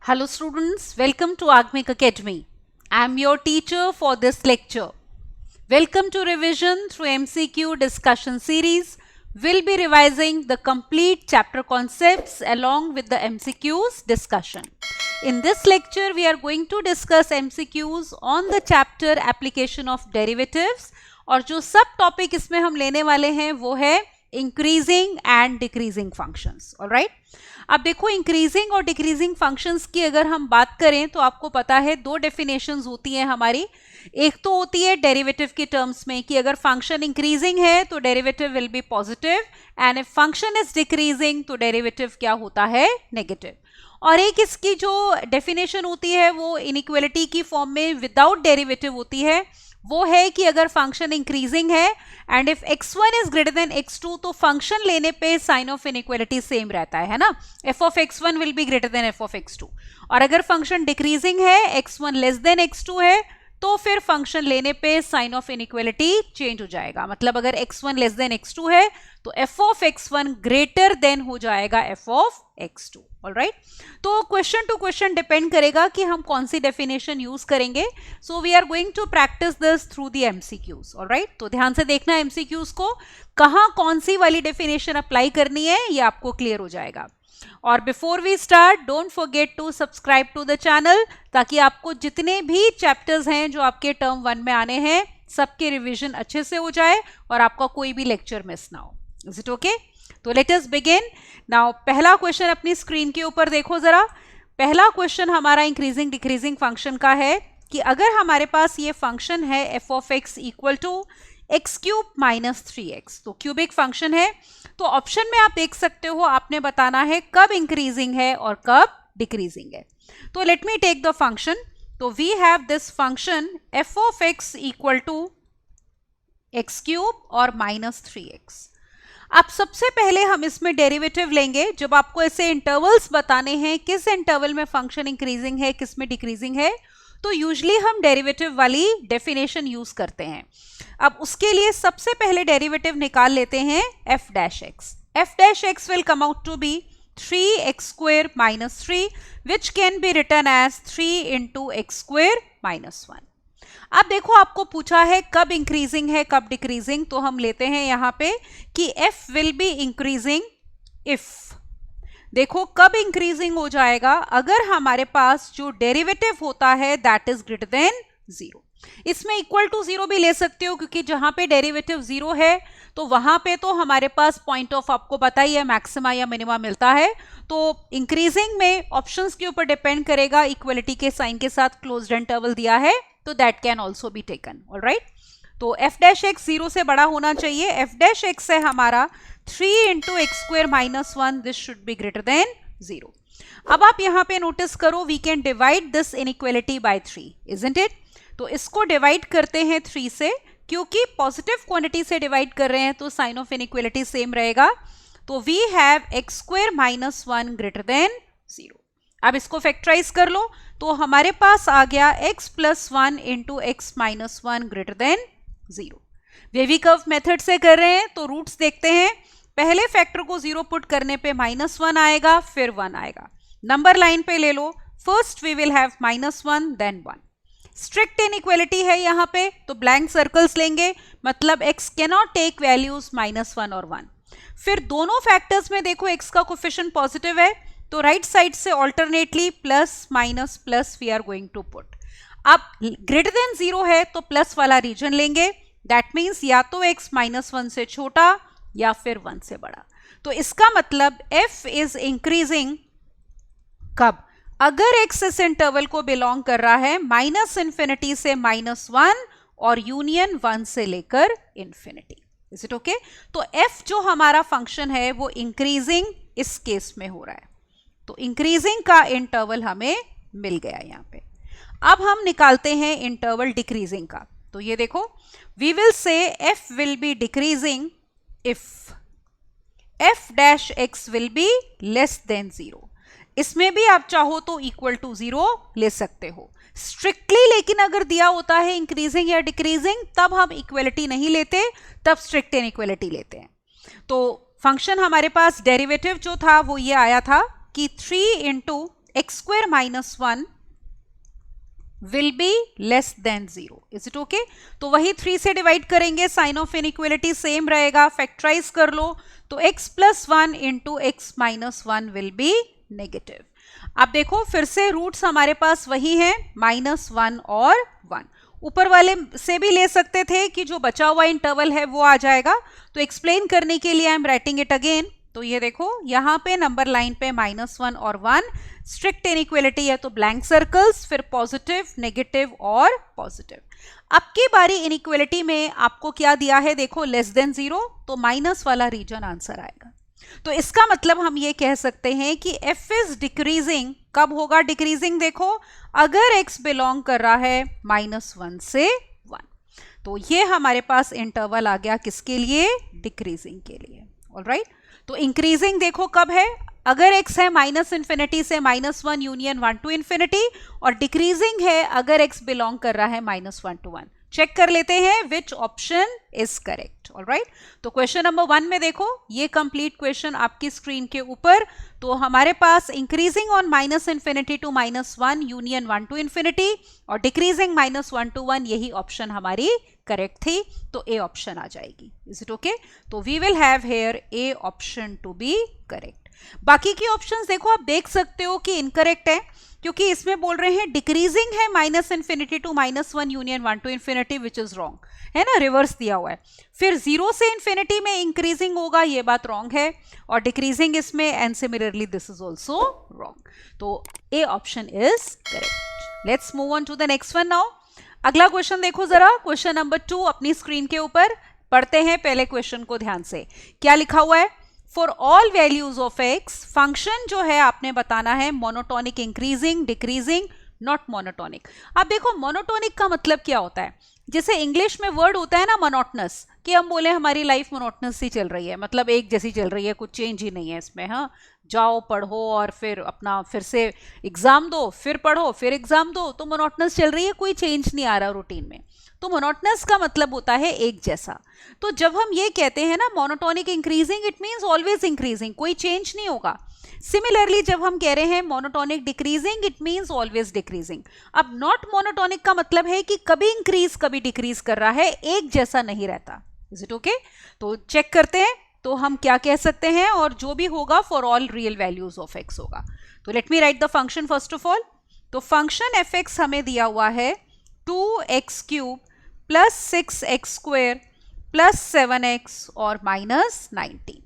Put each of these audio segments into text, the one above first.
Hello students, welcome to Agmic Academy. I am your teacher for this lecture. Welcome to revision through MCQ discussion series. We'll be revising the complete chapter concepts along with the MCQs discussion. In this lecture, we are going to discuss MCQs on the chapter application of derivatives और जो सब topic इसमें हम लेने वाले हैं वो है increasing and decreasing functions. Alright, अब देखो इंक्रीजिंग और डिक्रीजिंग फंक्शंस की अगर हम बात करें तो आपको पता है दो डेफिनेशंस होती हैं हमारी. एक तो होती है डेरिवेटिव के टर्म्स में कि अगर फंक्शन इंक्रीजिंग है तो derivative will be positive and if function is decreasing तो डेरिवेटिव क्या होता है, नेगेटिव. और एक इसकी जो डेफिनेशन होती है वो इनइक्वालिटी की फॉर्म में विदाउट डेरिवेटिव होती है. वो है कि अगर फंक्शन इंक्रीजिंग है and if x1 is greater than x2 तो फंक्शन लेने पे साइन ऑफ इनइक्वालिटी सेम रहता है ना. f of x1 will be greater than f of x2. और अगर फंक्शन डिक्रीजिंग है, x1 लेस देन x2 है, तो फिर फंक्शन लेने पे साइन ऑफ इनइक्वालिटी चेंज हो जाएगा. मतलब अगर x1 लेस देन x2 है तो f of x1 greater than हो जाएगा f ऑफ x2. ऑलराइट, तो क्वेश्चन टू क्वेश्चन डिपेंड करेगा कि हम कौन सी डेफिनेशन यूज करेंगे. So we are going to practice this through the MCQs. Alright, तो ध्यान से देखना एमसीक्यूज को, कहां कौन सी वाली डेफिनेशन अप्लाई करनी है ये आपको क्लियर हो जाएगा. और before we start don't forget to subscribe to the channel ताकि आपको जितने भी चैप्टर्स हैं जो आपके टर्म 1 में आने हैं सबके रिवीजन अच्छे से हो जाए और आपका कोई भी लेक्चर मिस ना हो. Is it okay? तो लेट अस बिगिन नाउ. पहला क्वेश्चन अपनी स्क्रीन के ऊपर देखो जरा. पहला क्वेश्चन हमारा इंक्रीजिंग डिक्रीजिंग फंक्शन का है कि अगर हमारे पास ये फंक्शन है f of x equal to x cube minus 3x, तो क्यूबिक फंक्शन है. तो ऑप्शन में आप देख सकते हो, आपने बताना है कब इंक्रीजिंग है और कब डिक्रीजिंग है. तो let me take the function. तो we have this function F of x equal to x cube और माइनस 3x. अब सबसे पहले हम इसमें डेरिवेटिव लेंगे. जब आपको ऐसे इंटरवल्स बताने हैं किस इंटरवल में फंक्शन इंक्रीजिंग है किस में डिक्रीजिंग है, तो यूजुअली हम डेरिवेटिव वाली डेफिनेशन यूज करते हैं. अब उसके लिए सबसे पहले डेरिवेटिव निकाल लेते हैं f dash x. f dash x will come out to be 3x square minus 3 which can be written as 3 into x square minus 1. अब देखो आपको पूछा है कब इंक्रीजिंग है कब डिक्रीजिंग, तो हम लेते हैं यहां पे कि f will be increasing if. देखो कब इंक्रीजिंग हो जाएगा, अगर हमारे पास जो डेरिवेटिव होता है दैट इज ग्रेटर देन 0. इसमें इक्वल टू 0 भी ले सकते हो क्योंकि जहां पे डेरिवेटिव 0 है तो वहां पे तो हमारे पास पॉइंट ऑफ आपको पता ही है मैक्सिमा या मिनिमा मिलता है. तो इंक्रीजिंग में ऑप्शंस के ऊपर डिपेंड करेगा. इक्वलिटी के साइन के साथ क्लोज्ड इंटरवल दिया है तो that can also be taken. Alright, तो f डैश एक्स 0 से बड़ा होना चाहिए. f डैश एक्स है हमारा 3 into x square minus 1, this should be greater than 0. अब आप यहां पे नोटिस करो we can divide this inequality by 3, isn't it? तो इसको डिवाइड करते हैं 3 से, क्योंकि पॉजिटिव क्वांटिटी से डिवाइड कर रहे हैं तो साइन ऑफ इनइक्वालिटी सेम रहेगा. तो we have x square minus 1 greater than 0. अब इसको फैक्टराइज कर लो तो हमारे पास आ गया x plus 1 into x minus 1 greater than 0. Wavy curve method से कर रहे हैं तो रूट्स देखते हैं. पहले फैक्टर को 0 पुट करने पे माइनस 1 आएगा फिर 1 आएगा. नंबर लाइन पे ले लो, first we will have minus 1 then 1. Strict inequality है यहाँ पे तो ब्लैंक सर्कल्स लेंगे, मतलब x cannot take values minus 1 और 1. फिर दोनों फैक्टर्स में देखो x का कोफिशिएंट पॉजिटिव है तो राइट साइड से alternately plus minus plus we are going to put. अब ग्रेटर देन 0 है तो प्लस वाला रीजन लेंगे. दैट मीन्स या तो x माइनस 1 से छोटा या फिर 1 से बड़ा. तो इसका मतलब f इज इंक्रीजिंग कब, अगर x इस इंटरवल को बिलोंग कर रहा है माइनस इंफिनिटी से माइनस 1 और यूनियन 1 से लेकर इंफिनिटी. Is it okay? तो f जो हमारा फंक्शन है वो इंक्रीजिंग इस केस में हो रहा है. तो इंक्रीजिंग का इंटरवल हमें मिल गया यहां पे. अब हम निकालते हैं इंटरवल डिक्रीजिंग का. तो ये देखो we will say f will be decreasing if f dash x will be less than 0. इसमें भी आप चाहो तो इक्वल टू 0 ले सकते हो स्ट्रिक्टली, लेकिन अगर दिया होता है इंक्रीजिंग या डिक्रीजिंग तब हम इक्वलिटी नहीं लेते, तब स्ट्रिक्ट इनइक्वालिटी लेते हैं. तो फंक्शन हमारे पास डेरिवेटिव जो था वो ये आया था कि 3 into x square minus 1 will be less than 0. Is it okay? तो वही 3 से डिवाइड करेंगे, साइन ऑफ इनइक्वलिटी सेम रहेगा, फैक्टराइज कर लो तो x plus 1 into x minus 1 will be negative. अब देखो फिर से रूट्स हमारे पास वही हैं, -1 और 1. ऊपर वाले से भी ले सकते थे कि जो बचा हुआ इंटरवल है वो आ जाएगा. तो एक्सप्लेन करने के लिए I am writing it again. तो ये देखो यहाँ पे नंबर लाइन पे -1 और 1 स्ट्रिक्ट इनइक्वलिटी है तो ब्लैंक सर्कल्स, फिर पॉजिटिव, नेगेटिव और पॉजिटिव. अब की बारी इनइक्वलिटी में आपको क्या दिया है, देखो लेस देन 0, तो माइनस वाला रीजन आंसर आएगा. तो इसका मतलब हम ये कह सकते हैं कि f इज डिक्रीजिंग. कब होगा डिक्रीजिंग, देखो अगर x बिलोंग कर रहा है -1 से 1. तो ये हमारे पास इंटरवल आ गया किसके लिए, डिक्रीजिंग के लिए. ऑलराइट. तो इंक्रीजिंग देखो कब है, अगर x है -∞ से -1 यूनियन 1 to इंफिनिटी, और डिक्रीजिंग है अगर x बिलोंग कर रहा है -1 to 1. चेक कर लेते हैं which option is correct. Alright. तो क्वेश्चन नंबर 1 में देखो ये कंप्लीट क्वेश्चन आपकी स्क्रीन के ऊपर. तो हमारे पास increasing on -∞ to -1 union 1 to infinity और डिक्रीजिंग -1 to 1, यही ऑप्शन हमारी करेक्ट थी. तो ए ऑप्शन आ जाएगी. Is it okay? तो we will have here A option to be correct. बाकी की ऑप्शंस देखो आप देख सकते हो कि इनकरेक्ट है, क्योंकि इसमें बोल रहे हैं डिक्रीजिंग है -∞ to -1 union 1 to infinity, which is wrong है ना, रिवर्स दिया हुआ है. फिर 0 से इंफिनिटी में इंक्रीजिंग होगा, ये बात रॉन्ग है, और डिक्रीजिंग इसमें, and similarly this is also wrong. तो A option is correct. Let's move on to the next one now. अगला क्वेश्चन देखो जरा, क्वेश्चन नंबर 2 अपनी स्क्रीन के ऊपर. पढ़ते हैं पहले क्वेश्चन को ध्यान से. क्या लिखा हुआ है, for all values of x function जो है आपने बताना है monotonic, increasing, decreasing, not monotonic. अब देखो मोनोटोनिक का मतलब क्या होता है, जैसे इंग्लिश में वर्ड होता है ना मोनोटनस, कि हम बोले हमारी लाइफ मोनोटनस ही चल रही है, मतलब एक जैसी चल रही है, कुछ चेंज ही नहीं है इसमें. हाँ, जाओ पढ़ो और फिर अपना फिर से एग्जाम दो, फिर पढ़ो, फिर एग्जाम दो, तो मोनोटनस चल रही है, कोई चेंज नहीं आ रहा रूटीन में. तो मोनोटनस का मतलब होता है एक जैसा. तो जब हम ये कहते हैं ना monotonic increasing, it means always increasing, कोई चेंज नहीं होगा. सिमिलरली जब हम कह रहे हैं monotonic decreasing, it means always decreasing. अब नॉट मोनोटोनिक का मतलब है कि कभी इंक्रीज कभी डिक्रीज कर रहा है, एक जैसा नहीं रहता. Is it okay? तो चेक करते हैं तो हम क्या कह सकते हैं, और जो भी होगा for all real values of x होगा. तो let me right the function first of all. तो फंक्शन एफ एक्स हमें दिया हुआ है 2x³ plus 6x² plus 7x और -19.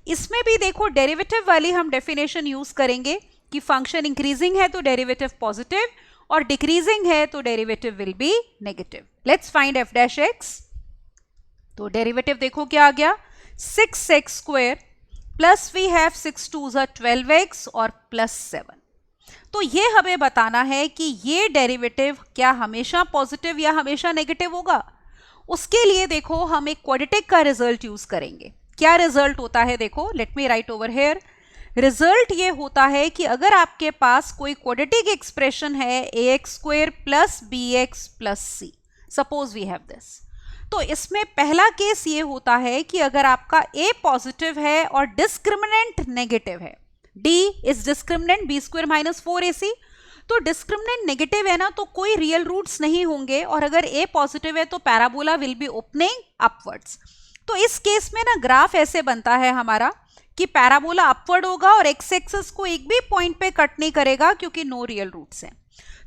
इसमें भी देखो डेरिवेटिव वाली हम डेफिनेशन यूज करेंगे कि फंक्शन इंक्रीजिंग है तो डेरिवेटिव पॉजिटिव, और डिक्रीजिंग है तो derivative will be negative. Let's find F dash x. तो डेरिवेटिव देखो क्या आ गया, 6x² plus we have 6 2s are 12x और प्लस 7. तो ये हमें बताना है कि ये डेरिवेटिव क्या हमेशा पॉजिटिव या हमेशा नेगेटिव होगा. उसके लिए देखो हम एक क्वाड्रेटिक का रिजल्ट यूज करेंगे. क्या रिजल्ट होता है, देखो let me right over here. Result ये होता है कि अगर आपके पास कोई क्वाड्रेटिक एक्सप्रेशन है ax² plus bx plus c, suppose we have this, तो इसमें पहला केस ये होता है कि अगर आपका a पॉजिटिव है और डिस्क्रिमिनेंट नेगेटिव है, d is discriminant b² - 4ac, तो डिस्क्रिमिनेंट नेगेटिव है ना, तो कोई रियल रूट्स नहीं होंगे, और अगर a पॉजिटिव है तो parabola will be opening upwards. तो इस केस में ना ग्राफ ऐसे बनता है हमारा कि पैराबोला अपवर्ड होगा और एक्स एक्सिस को एक भी पॉइंट पे कट नहीं करेगा क्योंकि नो रियल रूट्स हैं.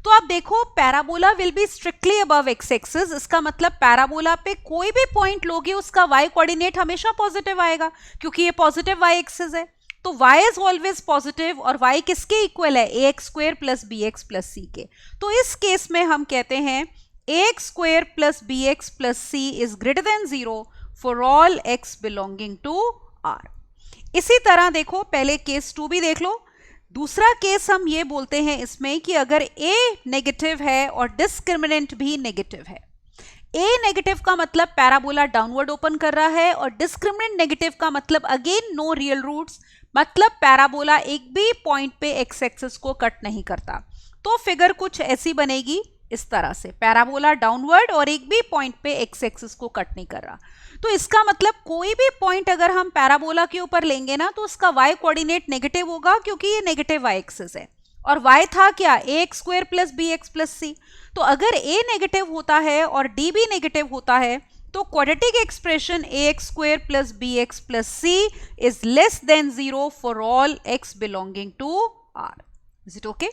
तो आप देखो parabola will be strictly above x axis. इसका मतलब पैराबोला पे कोई भी पॉइंट लोगे उसका y कोऑर्डिनेट हमेशा पॉजिटिव आएगा, क्योंकि ये पॉजिटिव y एक्सिस है. तो y इज ऑलवेज पॉजिटिव, और y किसके इक्वल है, ax² plus bx plus c के. तो इस केस में हम कहते हैं ax² plus bx plus c is greater than 0 for all x belonging to R. इसी तरह देखो पहले केस 2 भी देख लो. दूसरा केस हम ये बोलते हैं इसमें कि अगर a नेगेटिव है और डिस्क्रिमिनेंट भी नेगेटिव है. a नेगेटिव का मतलब पैराबोला डाउनवर्ड ओपन कर रहा है, और डिस्क्रिमिनेंट नेगेटिव का मतलब अगेन नो रियल रूट्स, मतलब पैराबोला एक भी पॉइंट पे एक्स एक्सिस को कट नहीं करता. तो फिगर कुछ ऐसी बनेगी इस तरह से, पैराबोला डाउनवर्ड और एक भी पॉइंट पे एक्स एक्सिस को कट नहीं कर रहा. तो इसका मतलब कोई भी पॉइंट अगर हम पैराबोला के ऊपर लेंगे ना तो उसका y कोऑर्डिनेट नेगेटिव होगा, क्योंकि ये नेगेटिव y एक्सिस है. और y था क्या, ax square plus B x plus C. तो अगर a नेगेटिव होता है और d भी नेगेटिव होता है तो quadratic expression ax square plus B x plus c is less than 0 for all x belonging to R। Is it okay?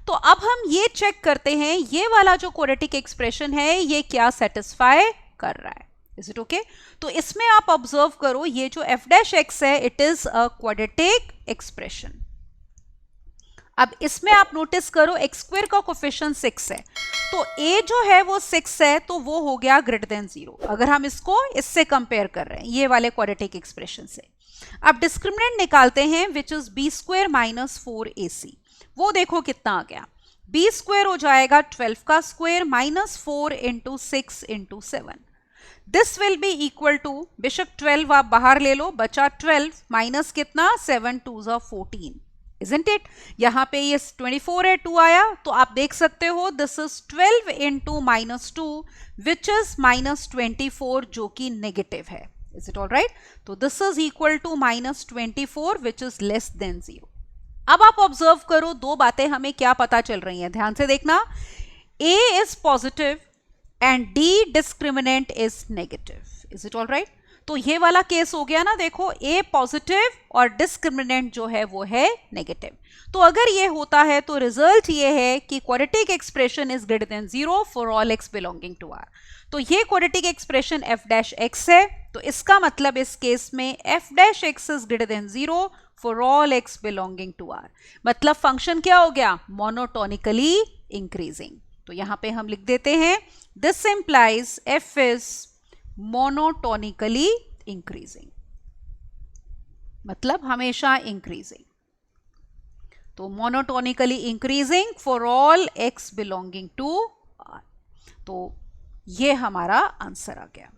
तो अब हम ये चेक करते हैं ये वाला जो क्वाड्रेटिक एक्सप्रेशन है ये क्या सेटिस्फाई कर रहा है। Is it okay? तो इसमें आप ऑब्जर्व करो ये जो f डैश x है it is a quadratic expression. अब इसमें आप नोटिस करो x स्क्वायर का कोफिशिएंट 6 है तो a जो है वो 6 है तो वो हो गया ग्रेटर देन 0 अगर हम इसको इससे कंपेयर कर रहे हैं ये वाले क्वाड्रेटिक एक्सप्रेशन से। अब डिस्क्रिमिनेंट निकालते हैं which is b square minus 4ac। वो देखो कितना आ गया, b स्क्वायर हो जाएगा 12 का square minus 4 into 6 into 7। This will be equal to, बेशक 12 आप बाहर ले लो, बचा 12 माइनस कितना 7 2 14, isn't it? यहाँ पे ये 24 है 2 आया तो आप देख सकते हो this is 12 into minus 2 which is minus 24 जो कि नेगेटिव है। Is it all right? तो this is equal to minus 24 which is less than 0। अब आप ऑब्जर्व करो दो बातें हमें क्या पता चल रही हैं, ध्यान से देखना। a is positive and d discriminant is negative. Is it all right? तो ये वाला केस हो गया ना, देखो a पॉजिटिव और डिस्क्रिमिनेंट जो है वो है नेगेटिव। तो अगर ये होता है तो रिजल्ट ये है कि quadratic expression is greater than 0 for all x belonging to R। तो ये quadratic expression f dash x है तो इसका मतलब इस केस में f dash x is greater than 0 for all x belonging to R। मतलब फंक्शन क्या हो गया, मोनोटोनिकली इंक्रीजिंग। तो यहां पे हम लिख देते हैं this implies f is monotonically increasing, मतलब हमेशा इंक्रीजिंग। तो monotonically increasing for all x belonging to R। तो ये हमारा आंसर आ गया।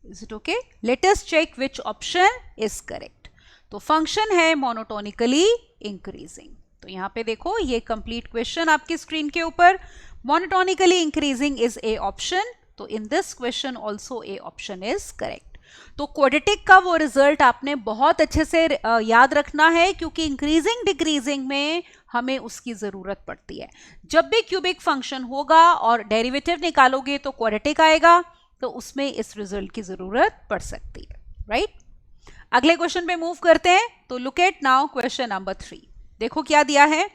Is it okay? Let us check which option is correct. तो फंक्शन है मोनोटोनिकली इंक्रीजिंग। तो यहां पे देखो ये कंप्लीट क्वेश्चन आपकी स्क्रीन के ऊपर, monotonically increasing is A option. तो in this question also A option is correct. तो क्वाड्रेटिक का वो रिजल्ट आपने बहुत अच्छे से याद रखना है क्योंकि इंक्रीजिंग डिक्रीजिंग में हमें उसकी जरूरत पड़ती है। जब भी क्यूबिक फंक्शन होगा और डेरिवेटिव निकालोगे तो क्वाड्रेटिक आएगा तो उसमें इस रिजल्ट की जरूरत पड़ सकती है, राइट? अगले क्वेश्चन पे मूव करते हैं। तो look at now question number 3। देखो क्या दिया है,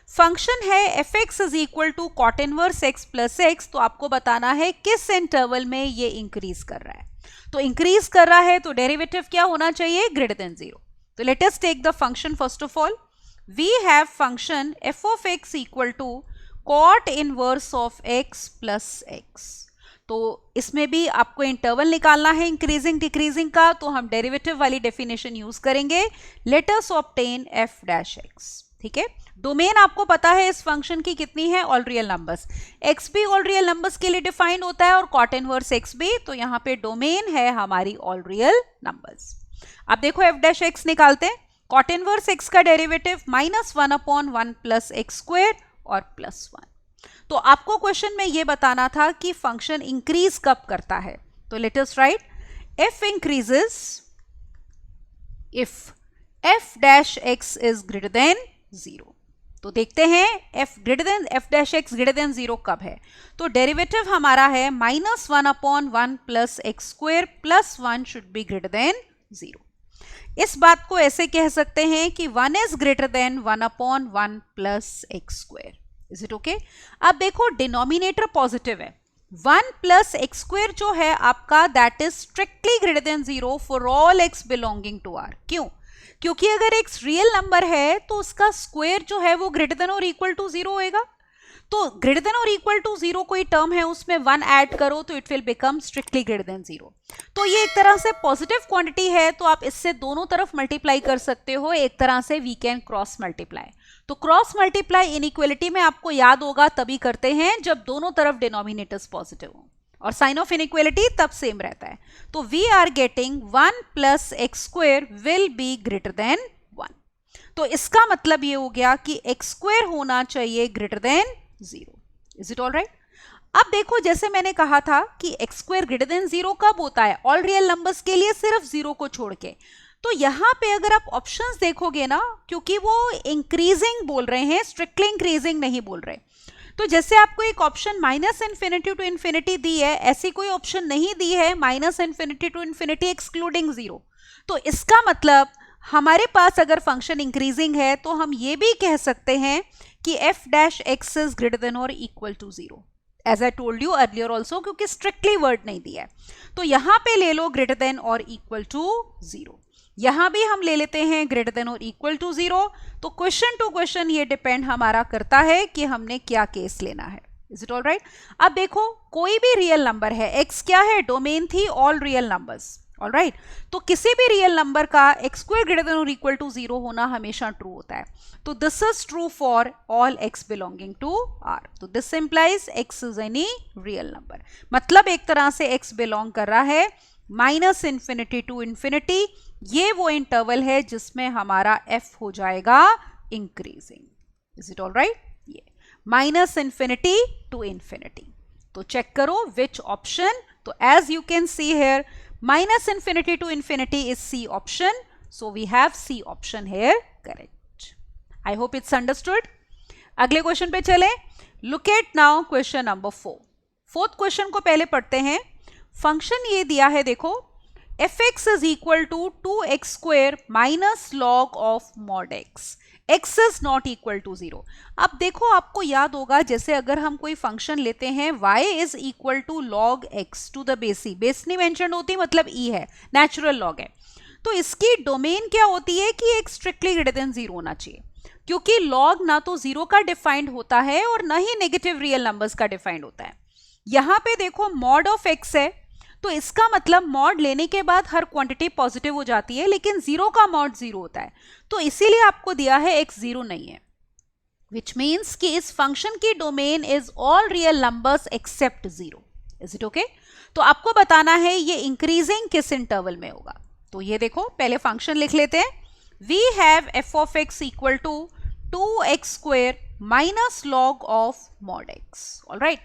फंक्शन है f x is equal to cot inverse x plus x. तो आपको बताना है किस इंटरवल में ये इंक्रीज कर रहा है। तो इंक्रीज कर रहा है तो डेरिवेटिव क्या होना चाहिए, ग्रेटर देन 0। तो let us take the function first of all. We have function F of x equal to cot inverse of x plus x. तो इसमें भी आपको इंटरवल निकालना है इंक्रीजिंग डिक्रीजिंग का, तो हम डेरिवेटिव वाली डेफिनेशन यूज करेंगे। Late us obtain F dash x. ठीक है, डोमेन आपको पता है इस फंक्शन की कितनी है, ऑल रियल नंबर्स। एक्स भी ऑल रियल नंबर्स के लिए डिफाइंड होता है और कॉट इनवर्स एक्स भी। तो यहाँ पे डोमेन है हमारी ऑल रियल नंबर्स। अब देखो एफ डैश एक्स निकालते हैं। कॉट इनवर्स एक्स का डेरिवेटिव -1/1 प्लस एक्स स्क्वायर और +1। तो आपको क्वेश्चन में ये बताना था कि फंक्शन इंक्रीज कब करता है। तो let us right F increases if F dash x is greater than 0। तो देखते हैं F dash x greater than 0 कब है। तो डेरिवेटिव हमारा है -1/1 plus x square plus 1 should be greater than 0। इस बात को ऐसे कह सकते हैं कि 1 is greater then 1/1 plus x square. Is it okay? अब देखो डिनोमिनेटर पॉजिटिव है, 1 प्लस एक्स स्क्वायर जो है आपका that is strictly greater than 0 for all x belonging to R. क्यों? क्योंकि अगर एक्स रियल नंबर है तो उसका स्क्वायर जो है वो ग्रेटर देन और इक्वल टू 0 होएगा। तो ग्रेटर देन और इक्वल टू 0 कोई टर्म है उसमें 1 ऐड करो तो it will become strictly greater than 0। तो ये एक तरह से पॉजिटिव क्वांटिटी है तो आप इससे दोनों तरफ मल्टीप्लाई कर सकते हो। एक तरह से वी कैन क्रॉस मल्टीप्लाई। तो क्रॉस मल्टीप्लाई इनइक्वालिटी में आपको याद होगा तभी करते हैं जब दोनों तरफ डिनोमिनेटर्स पॉजिटिव हो, और साइन ऑफ इनइक्वालिटी तब सेम रहता है। तो we are getting 1 plus x square will be greater than 1। तो इसका मतलब ये हो गया कि एक्स स्क्वायर होना चाहिए greater than 0। Is it all right? अब देखो जैसे मैंने कहा था कि एक्स स्क्वायर ग्रेटर देन 0 कब होता है, ऑल रियल नंबर्स के लिए सिर्फ 0 को छोड़ के। तो यहाँ पे अगर आप ऑप्शंस देखोगे ना, क्योंकि वो इंक्रीजिंग बोल रहे हैं, स्ट्रिक्टली इंक्रीजिंग नहीं बोल रहे, तो जैसे आपको एक option minus infinity to infinity दी है, ऐसी कोई ऑप्शन नहीं दी है minus infinity to infinity excluding zero. तो इसका मतलब हमारे पास अगर फंक्शन इंक्रीजिंग है तो हम ये भी कह सकते हैं कि F dash x is greater than और equal to zero, as I told you earlier also, क्योंकि स्ट्रिक्टली वर्ड नहीं दिया है। तो यहां पे ले लो ग्रेटर देन और इक्वल टू जीरो, यहां भी हम ले लेते हैं ग्रेटर देन और इक्वल टू जीरो। तो क्वेश्चन टू क्वेश्चन ये डिपेंड हमारा करता है कि हमने क्या केस लेना है। Is it all right? अब देखो कोई भी रियल नंबर है, x क्या है, डोमेन थी all real numbers, all right. तो किसी भी रियल नंबर का एक्स स्क्वायर ग्रेटर देन और इक्वल टू जीरो होना हमेशा ट्रू होता है। तो this is true for all x belonging to R। तो this implies x is any real number, मतलब एक तरह से x बिलोंग कर रहा है माइनस इन्फिनिटी टू इन्फिनिटी, ये वो इंटरवल है जिसमें हमारा f हो जाएगा increasing. Is it all right? ये माइनस इन्फिनिटी टू इन्फिनिटी। तो चेक करो विच ऑप्शन। तो as you can see here minus infinity to infinity is C option, so we have C option here correct. I hope it's understood. अगले question पे चलें। Look at now question number 4. Fourth question को पहले पढ़ते हैं। Function ये दिया है, देखो fx is equal to 2x square minus log of mod x. x is not equal to 0. अब देखो आपको याद होगा, जैसे अगर हम कोई फंक्शन लेते हैं y is equal to log x to the base c, base नहीं मेंशन होती मतलब e है, नेचुरल लॉग है। तो इसकी डोमेन क्या होती है कि एक स्ट्रिक्टली ग्रेटर देन 0 होना चाहिए, क्योंकि लॉग ना तो 0 का डिफाइंड होता है और ना ही नेगेटिव रियल नंबर्स का डिफाइंड होता है। यहाँ पे देखो मॉड ऑफ x है, तो इसका मतलब मॉड लेने के बाद हर क्वांटिटी पॉजिटिव हो जाती है, लेकिन 0 का मॉड 0 होता है, तो इसीलिए आपको दिया है x 0 नहीं है, विच मीन्स कि इस फंक्शन की domain is all real numbers accept 0। Is it okay? तो आपको बताना है ये इंक्रीजिंग किस इंटरवल में होगा। तो ये देखो पहले फंक्शन लिख लेते हैं। We have f of x equal to 2x square minus log of mod x. Alright,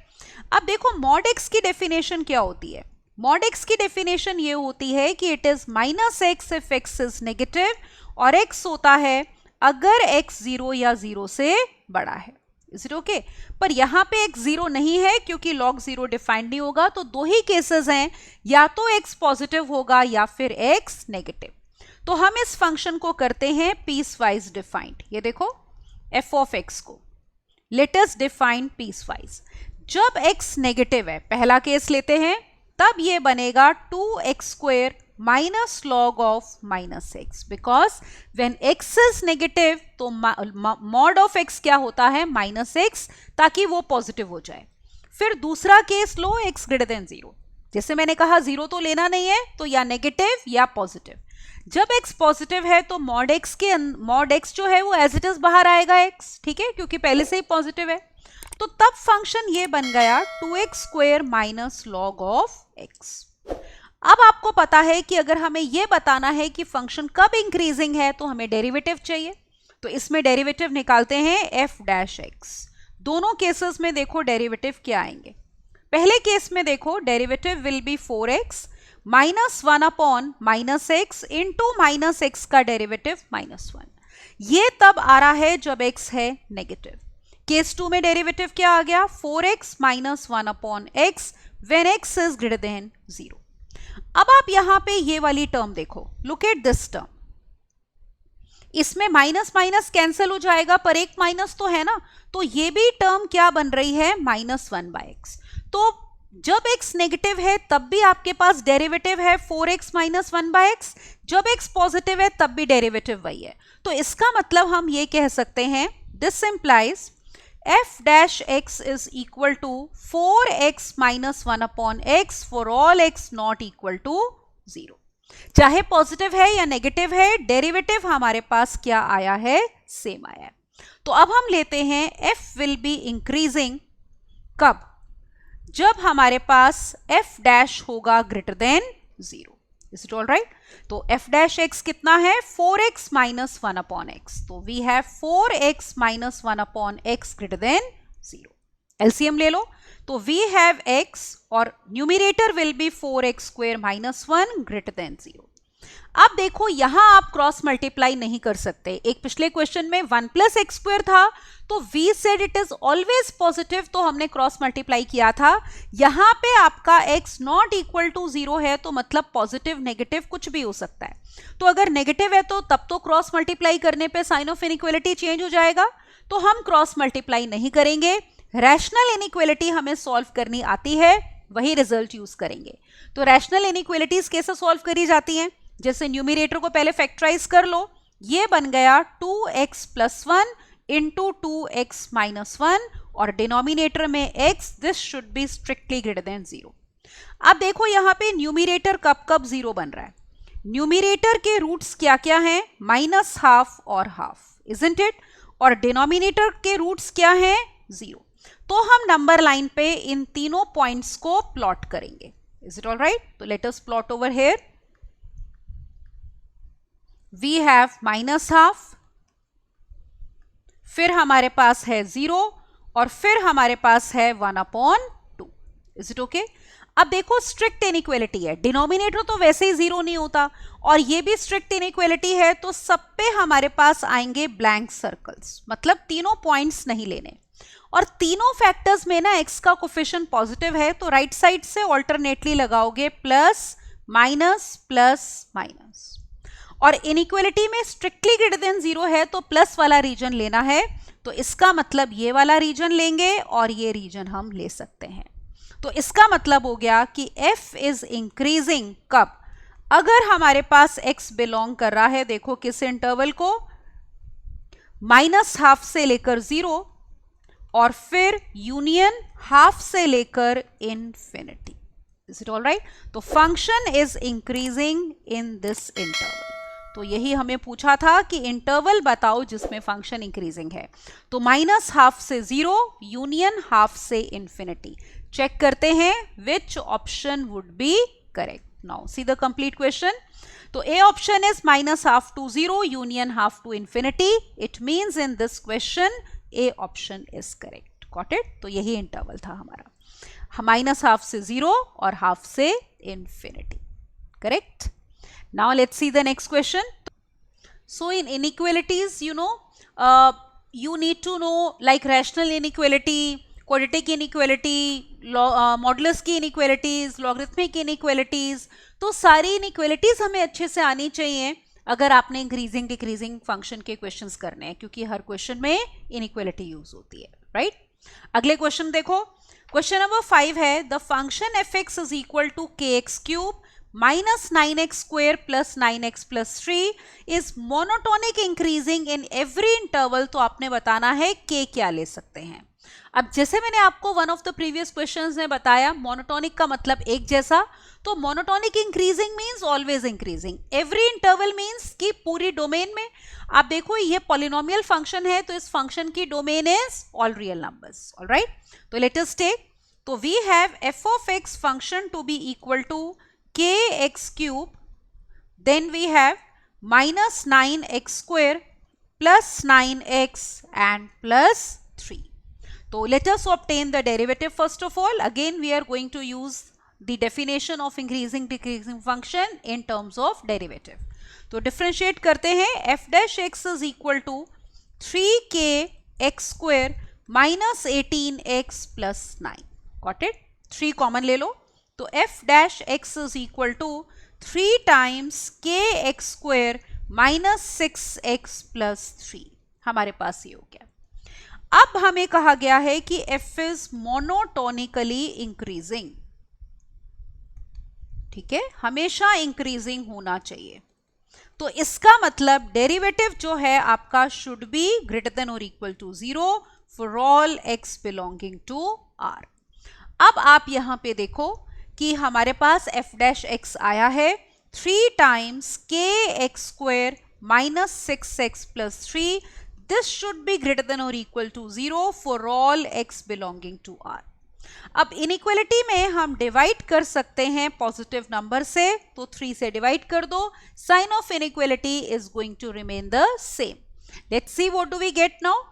अब देखो मॉड एक्स की डेफिनेशन क्या होती है। मॉड एक्स की डेफिनेशन ये होती है कि it is minus x if x is negative, और एक्स होता है अगर एक्स 0 या 0 से बड़ा है। Is it okay? पर यहाँ पे एक्स 0 नहीं है क्योंकि लॉग 0 डिफाइंड नहीं होगा, तो दो ही केसेस हैं, या तो एक्स पॉजिटिव होगा या फिर एक्स नेगेटिव। तो हम इस फंक्शन को करते हैं पीस वाइज डिफाइंड। ये देखो एफ ऑफ एक्स को let us define piece wise. जब एक्स नेगेटिव है, पहला केस लेते हैं, तब ये बनेगा 2x square minus log of minus x, because when x is negative तो मॉड ऑफ x क्या होता है माइनस एक्स, ताकि वो पॉजिटिव हो जाए। फिर दूसरा केस लो x ग्रेटर देन 0, जैसे मैंने कहा 0 तो लेना नहीं है, तो या नेगेटिव या पॉजिटिव। जब x पॉजिटिव है तो मॉड x जो है वो एज इट इज बाहर आएगा x, ठीक है, क्योंकि पहले से ही पॉजिटिव है। तो तब फंक्शन ये बन गया 2x square minus log of x। अब आपको पता है कि अगर हमें ये बताना है कि फंक्शन कब इंक्रीजिंग है तो हमें डेरिवेटिव चाहिए। तो इसमें डेरिवेटिव निकालते हैं f डैश x। दोनों केसेस में देखो डेरिवेटिव क्या आएंगे। पहले केस में देखो derivative will be 4x minus 1 upon minus x into minus x का डेरिवेटिव -1। ये तब आ रहा है जब x है नेगेटिव। केस 2 में डेरिवेटिव क्या आ गया 4x minus 1 upon x when x is greater than 0। अब आप यहां पे ये वाली टर्म देखो, लुक एट दिस टर्म। इसमें माइनस माइनस कैंसिल हो जाएगा, पर एक माइनस तो है ना, तो ये भी टर्म क्या बन रही है -1/x। तो जब x नेगेटिव है तब भी आपके पास डेरिवेटिव है 4x माइनस 1/x, जब x पॉजिटिव है तब भी डेरिवेटिव वही है। तो इसका मतलब हम ये कह सकते हैं this implies f dash x is equal to 4x minus 1 upon x for all x not equal to 0। चाहे पॉजिटिव है या नेगेटिव है, डेरिवेटिव हमारे पास क्या आया है, सेम आया है। तो अब हम लेते हैं f will be increasing कब, जब हमारे पास f dash होगा greater than 0। Is it all right? तो f dash x कितना है 4x माइनस 1 अपॉन x। तो we have 4x minus 1 upon x greater than 0। LCM ले लो, तो वी हैव x और numerator will be 4x square minus 1 greater than 0। अब देखो यहां आप क्रॉस मल्टीप्लाई नहीं कर सकते। एक पिछले क्वेश्चन में 1 प्लस एक्स स्क्वायर था तो we said it is always positive, तो हमने क्रॉस मल्टीप्लाई किया था। यहां पे आपका x नॉट इक्वल टू 0 है तो मतलब पॉजिटिव नेगेटिव कुछ भी हो सकता है। तो अगर नेगेटिव है तो तब तो क्रॉस मल्टीप्लाई करने पे साइन ऑफ इनइक्वालिटी चेंज हो जाएगा, तो हम क्रॉस मल्टीप्लाई नहीं करेंगे। रैशनल इनइक्वालिटी हमें सॉल्व करनी आती है, वही रिजल्ट यूज करेंगे। तो रैशनल इनइक्वालिटीज कैसे सॉल्व करी जाती हैं? जैसे न्यूमिरेटर को पहले फैक्टराइज कर लो, ये बन गया 2x plus 1 into 2x minus 1 और डिनोमिनेटर में x, this should B strictly greater than 0। अब देखो यहां पे न्यूमिरेटर कब कब 0 बन रहा है। न्यूमिरेटर के रूट्स क्या क्या हैं? माइनस हाफ और हाफ, इजंट इट? और डिनोमिनेटर के रूट्स क्या हैं? 0। तो हम नंबर लाइन पे इन तीनों पॉइंट्स को प्लॉट करेंगे। Is it all right? तो let us plot over here. We have minus half, फिर हमारे पास है 0 और फिर हमारे पास है 1/2। Is it okay? अब देखो स्ट्रिक्ट इनइक्वालिटी है, डिनोमिनेटर तो वैसे ही 0 नहीं होता और ये भी स्ट्रिक्ट इनइक्वालिटी है, तो सब पे हमारे पास आएंगे ब्लैंक सर्कल्स, मतलब तीनों पॉइंट्स नहीं लेने। और तीनों फैक्टर्स में ना x का कोफिशिएंट पॉजिटिव है तो राइट साइड से ऑल्टरनेटली लगाओगे प्लस माइनस प्लस माइनस। और इनइक्वालिटी में स्ट्रिक्टली ग्रेटर देन 0 है तो प्लस वाला रीजन लेना है, तो इसका मतलब ये वाला रीजन लेंगे और ये रीजन हम ले सकते हैं। तो इसका मतलब हो गया कि f इज इंक्रीजिंग कब? अगर हमारे पास x बिलोंग कर रहा है, देखो किस इंटरवल को, माइनस हाफ से लेकर 0 और फिर यूनियन हाफ से लेकर infinity. Is it all right? तो function is increasing in this interval. तो यही हमें पूछा था कि इंटरवल बताओ जिसमें फंक्शन इंक्रीजिंग है। तो माइनस हाफ से 0, यूनियन हाफ से इन्फिनिटी। चेक करते हैं which option would be correct. Now see the complete question. तो A option is minus half to 0, union half to infinity. It means in this question A option is correct. Got it? तो यही interval था हमारा, minus half से 0 और half से infinity. Correct? Now let's see the next question. So in inequalities, you need to know like rational inequality, quadratic inequality, modulus की inequalities, logarithmic inequalities। तो सारी inequalities हमें अच्छे से आनी चाहिए अगर आपने इंक्रीजिंग डिक्रीजिंग फंक्शन के क्वेश्चंस करने हैं, क्योंकि हर क्वेश्चन में इनइक्वालिटी यूज होती है, राइट? अगले क्वेश्चन देखो, क्वेश्चन नंबर 5 है the function F x is equal to K X cube minus 9x square plus 9x plus 3 is monotonic increasing in every interval। तो आपने बताना है k क्या ले सकते हैं। अब जैसे मैंने आपको one of the previous questions में बताया, मोनोटोनिक का मतलब एक जैसा, तो monotonic increasing means always increasing. Every interval means कि पूरी डोमेन में। आप देखो ये पॉलिनोमियल फंक्शन है तो इस फंक्शन की domain is all real numbers. Alright, तो लेट अस टेक, तो we have f of x function to be equal to kx cube, then we have minus 9x square plus 9x and plus 3. So let us obtain the derivative first of all. Again we are going to use the definition of increasing decreasing function in terms of derivative. तो differentiate करते हैं, f dash x is equal to 3k x square minus 18x plus 9. Got it? 3 common ले लो, तो f dash x is equal to 3 times k x square minus 6x plus 3। हमारे पास ये हो गया। अब हमें कहा गया है कि f is monotonically increasing, ठीक है, हमेशा इंक्रीजिंग होना चाहिए। तो इसका मतलब डेरिवेटिव जो है आपका शुड बी ग्रेटर देन और equal to 0 for all x belonging to R। अब आप यहां पे देखो कि हमारे पास f डैश x आया है 3 times k x square minus 6x plus 3। This should be greater than or equal to 0 for all x belonging to R। अब इनइक्वालिटी में हम डिवाइड कर सकते हैं पॉजिटिव नंबर से, तो 3 से डिवाइड कर दो, sign of inequality is going to remain the same. Let's see what do we get now.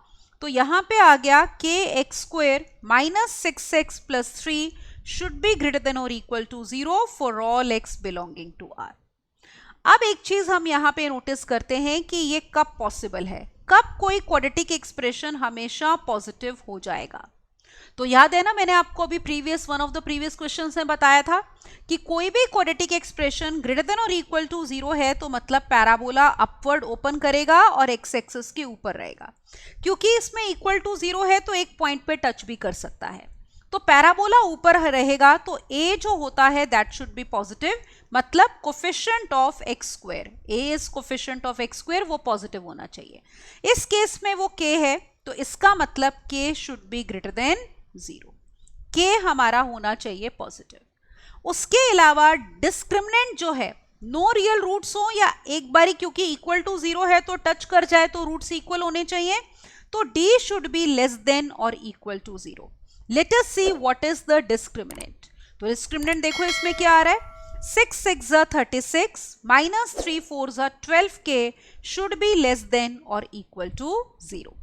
तो यहां पे आ गया k x square minus 6x plus 3 should be greater than or equal to 0 for all x belonging to R। अब एक चीज हम यहाँ पे नोटिस करते हैं कि ये कब पॉसिबल है, कब कोई क्वाड्रेटिक एक्सप्रेशन हमेशा पॉजिटिव हो जाएगा। तो याद है ना, मैंने आपको अभी one of the previous questions में बताया था कि कोई भी क्वाड्रेटिक एक्सप्रेशन ग्रेटर देन और इक्वल टू 0 है तो मतलब पैराबोला अपवर्ड ओपन करेगा और एक्स एक्सिस के ऊपर रहेगा। क्योंकि इसमें इक्वल टू 0 है तो एक पॉइंट पे टच भी कर सकता है, तो पैराबोला ऊपर रहेगा तो a जो होता है दैट शुड बी पॉजिटिव, मतलब coefficient of x square, a is coefficient of x square, वो पॉजिटिव होना चाहिए। इस केस में वो k है तो इसका मतलब k should be greater than 0, k हमारा होना चाहिए पॉजिटिव। उसके अलावा डिस्क्रिमिनेंट जो है, नो रियल रूट्स हो या एक बारी क्योंकि इक्वल टू 0 है तो टच कर जाए तो रूट्स इक्वल होने चाहिए, तो d should be less then और equal to 0। Let us see what is the discriminant. तो discriminant देखो इसमें क्या आ रहा है, 6 6 36 minus 3 4 12k should be less than or equal to 0.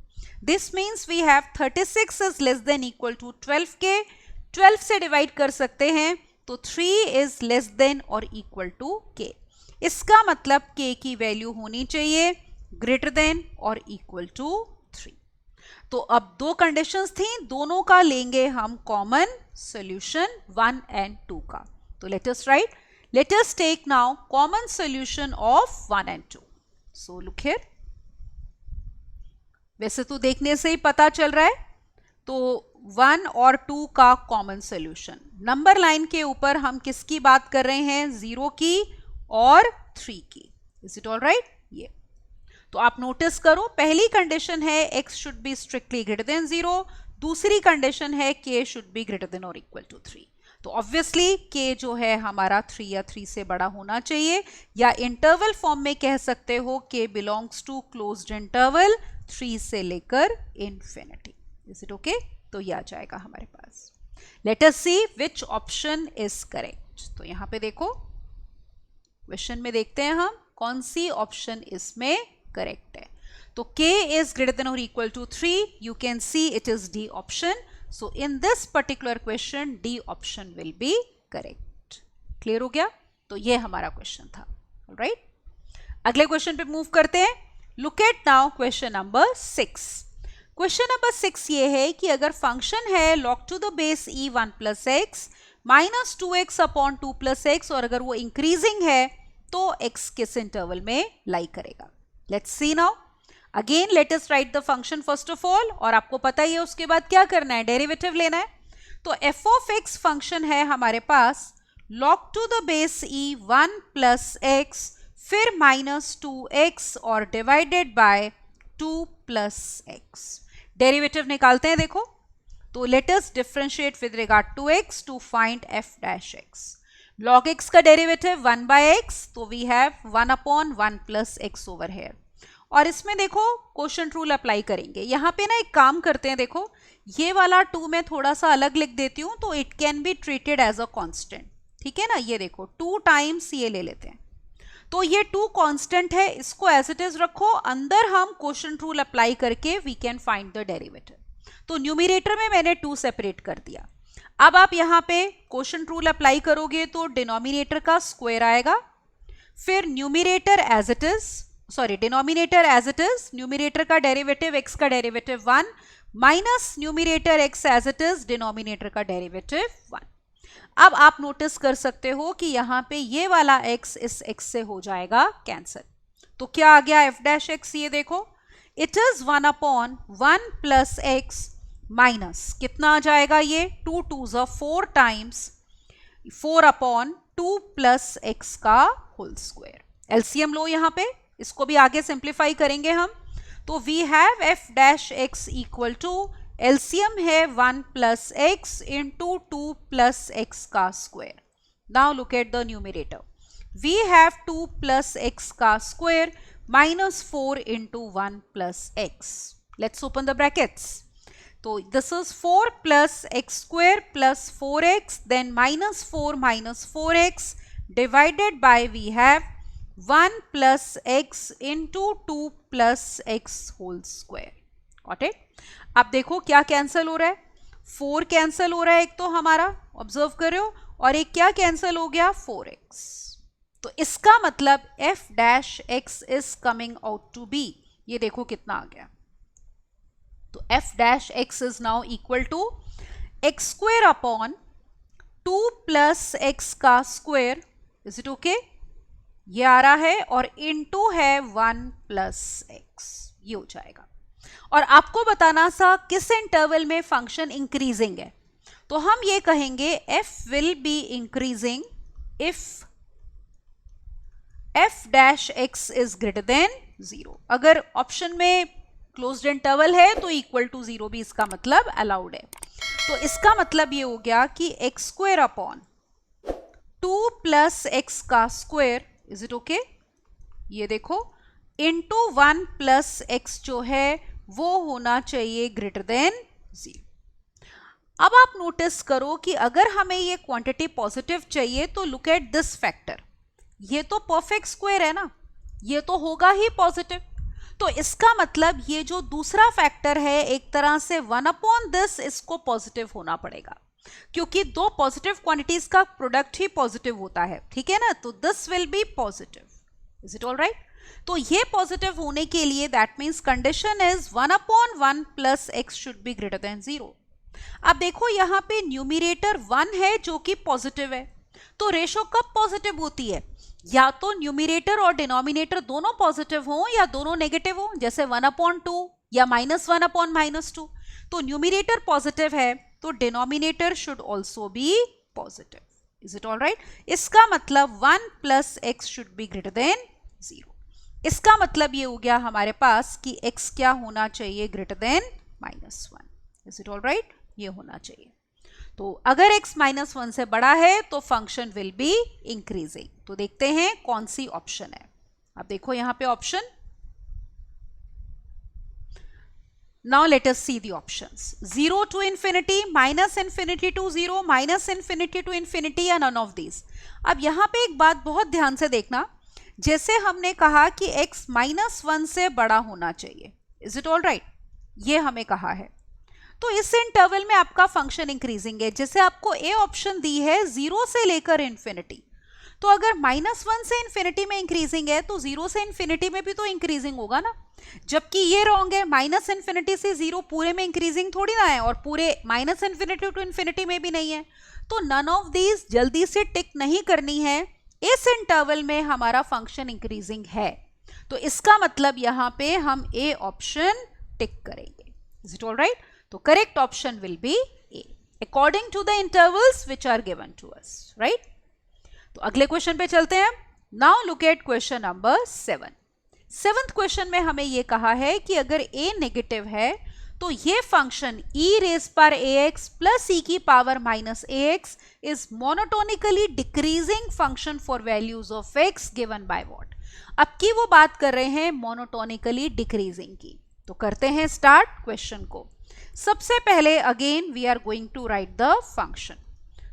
This means we have 36 is less than equal to 12k, 12 से divide कर सकते हैं तो 3 is less than or equal to k. इसका मतलब k की वैल्यू होनी चाहिए greater than or equal to 3. तो अब दो कंडीशंस थी, दोनों का लेंगे हम कॉमन सॉल्यूशन 1 and 2 का। तो let us take now common solution of 1 and 2। So look here, वैसे तो देखने से ही पता चल रहा है, तो 1 और 2 का कॉमन सॉल्यूशन, नंबर लाइन के ऊपर हम किसकी बात कर रहे हैं, 0 की और 3 की। Is it all right? ये तो आप नोटिस करो, पहली कंडीशन है x should B strictly greater than 0, दूसरी कंडीशन है k should be greater than और इक्वल टू 3। तो ऑब्वियसली k जो है हमारा 3 या 3 से बड़ा होना चाहिए, या इंटरवल फॉर्म में कह सकते हो k belongs to closed interval 3 से लेकर इंफिनिटी। Is it okay? तो ये आ जाएगा हमारे पास। Let us see which option is correct. तो यहां पे देखो, क्वेश्चन में देखते हैं हम कौन सी ऑप्शन इसमें करेक्ट है। तो k is greater than or equal to 3, you can see it is D option. So in this particular question D option will be correct. Clear हो गया? तो ये हमारा क्वेश्चन था। ऑलराइट, अगले क्वेश्चन पे मूव करते हैं। Look at now question number 6। Question number 6 ये है कि अगर फंक्शन है log to the base e 1 plus x minus 2x upon 2 plus x, और अगर वो इंक्रीजिंग है तो x किस इंटरवल में लाई करेगा। Let's see now. Again, let us write the function first of all, और आपको पता ही है उसके बाद क्या करना है, डेरिवेटिव लेना है। तो f of x फंक्शन है हमारे पास log to the base e 1 plus x, फिर माइनस 2x और divided by 2 plus x। Derivative निकालते हैं देखो, तो let us differentiate with regard to x to find f dash x। log x का डेरिवेटिव 1 बाय x, तो we have 1 upon 1 plus x over here. और इसमें देखो क्वोशंट रूल अप्लाई करेंगे। यहाँ पे ना एक काम करते हैं, देखो ये वाला 2 मैं थोड़ा सा अलग लिख देती हूँ, तो it can be treated as a constant. ठीक है ना, ये देखो 2 टाइम्स ये ले लेते हैं, तो ये 2 कांस्टेंट है, इसको एज इट इज रखो, अंदर हम क्वोशंट रूल अप्लाई करके we can find the derivative. तो न्यूमरेटर में मैंने 2 सेपरेट कर दिया। अब आप यहाँ पे क्वोशंट रूल अप्लाई करोगे तो डिनोमिनेटर का स्क्वायर आएगा, फिर numerator as it is, denominator as it is, numerator का डेरिवेटिव x का derivative 1 minus numerator x as it is, denominator का डेरिवेटिव 1। अब आप नोटिस कर सकते हो कि यहाँ पे ये वाला x इस x से हो जाएगा कैंसिल। तो क्या आ गया f डैश x, ये देखो it is 1 upon 1 plus x minus कितना आ जाएगा, ये 2 2 4 टाइम्स 4 अपॉन 2 प्लस x का होल स्क्वायर। एलसीएम लो यहाँ पे, इसको भी आगे सिंप्लीफाई करेंगे हम। तो we have f dash x equal to, LCM है 1 plus x into 2 plus x का square. Now look at the numerator, we have 2 plus x का square minus 4 into 1 plus x। Let's open the brackets. तो this is 4 plus x square plus 4x, then minus 4x divided by we have 1 plus x into 2 plus x whole square. Got it? अब देखो क्या cancel हो रहा है, 4 cancel हो रहा है एक तो हमारा, ऑब्जर्व कर रहे हो, और एक क्या कैंसिल हो गया, 4x। तो इसका मतलब f dash x is coming out to be, ये देखो कितना आ गया। तो f dash x is now equal to x square upon 2 plus x का स्क्वायर, इज इट ओके, ये आ रहा है, और इनटू है 1 प्लस x, ये हो जाएगा। और आपको बताना था किस इंटरवल में फंक्शन इंक्रीजिंग है, तो हम ये कहेंगे f will be increasing if f dash x is greater than 0। अगर ऑप्शन में क्लोज्ड इंटरवल है तो इक्वल टू 0 भी इसका मतलब अलाउड है। तो इसका मतलब ये हो गया कि x square upon 2 plus x का स्क्वायर, इज इट ओके, ये देखो, इनटू 1 प्लस x जो है वो होना चाहिए ग्रेटर देन 0। अब आप नोटिस करो कि अगर हमें ये क्वांटिटी पॉजिटिव चाहिए तो लुक एट दिस फैक्टर, ये तो परफेक्ट स्क्वायर है ना, ये तो होगा ही पॉजिटिव। तो इसका मतलब ये जो दूसरा फैक्टर है एक तरह से 1 अपॉन दिस, इसको पॉजिटिव होना पड़ेगा, क्योंकि दो पॉजिटिव क्वांटिटीज का प्रोडक्ट ही पॉजिटिव होता है, ठीक है ना। तो this will B positive, is it all right. तो ये पॉजिटिव होने के लिए that means condition is 1 upon 1 plus x should be greater than 0। अब देखो यहाँ पे न्यूमिरेटर 1 है जो कि पॉजिटिव है, तो रेशो कब पॉजिटिव होती है, या तो न्यूमिरेटर और डिनोमिनेटर दोनों पॉजिटिव हो या दोनों नेगेटिव हो, जैसे 1 अपॉन 2 या -1 अपॉन -2। तो न्यूमिरेटर पॉजिटिव है तो denominator should also be positive, is it all right. इसका मतलब 1 plus x should be greater than 0। इसका मतलब ये हो गया हमारे पास कि x क्या होना चाहिए, greater than -1, is it all right, ये होना चाहिए। तो अगर x -1 से बड़ा है तो फंक्शन विल बी इंक्रीजिंग। तो देखते हैं कौन सी ऑप्शन है। अब देखो यहां पे option, now let us see the options. 0 to infinity, -infinity to 0, -infinity to infinity, या नन ऑफ दीज। अब यहां पे एक बात बहुत ध्यान से देखना, जैसे हमने कहा कि x -1 से बड़ा होना चाहिए, इज इट ऑल राइट, ये हमें कहा है। तो इस इंटरवल में आपका फंक्शन इंक्रीजिंग है, जैसे आपको ए ऑप्शन दी है 0 से लेकर इन्फिनिटी, तो अगर -1 से इन्फिनिटी में इंक्रीजिंग है तो 0 से इन्फिनिटी में भी तो इंक्रीजिंग होगा ना, जबकि ये रॉन्ग है, -इन्फिनिटी से 0 पूरे में इंक्रीजिंग थोड़ी ना है, और पूरे -इन्फिनिटी टू इन्फिनिटी में भी नहीं है। तो नन ऑफ दीज जल्दी से टिक नहीं करनी है, इस इंटरवल में हमारा फंक्शन इंक्रीजिंग है, तो इसका मतलब यहां पे हम ए ऑप्शन टिक करेंगे, इज इट ऑल राइट। तो correct option will be A according to the intervals which are given to us, right. तो अगले क्वेश्चन पे चलते हैं। Now look at question number 7। Seventh question में हमें यह कहा है कि अगर a नेगेटिव है तो ये फंक्शन e रेज पर ax प्लस e की power minus ax is monotonically decreasing function for values of x given by what. अब की वो बात कर रहे हैं मोनोटोनिकली डिक्रीजिंग की। तो करते हैं स्टार्ट क्वेश्चन को। सबसे पहले again we are going to write the function.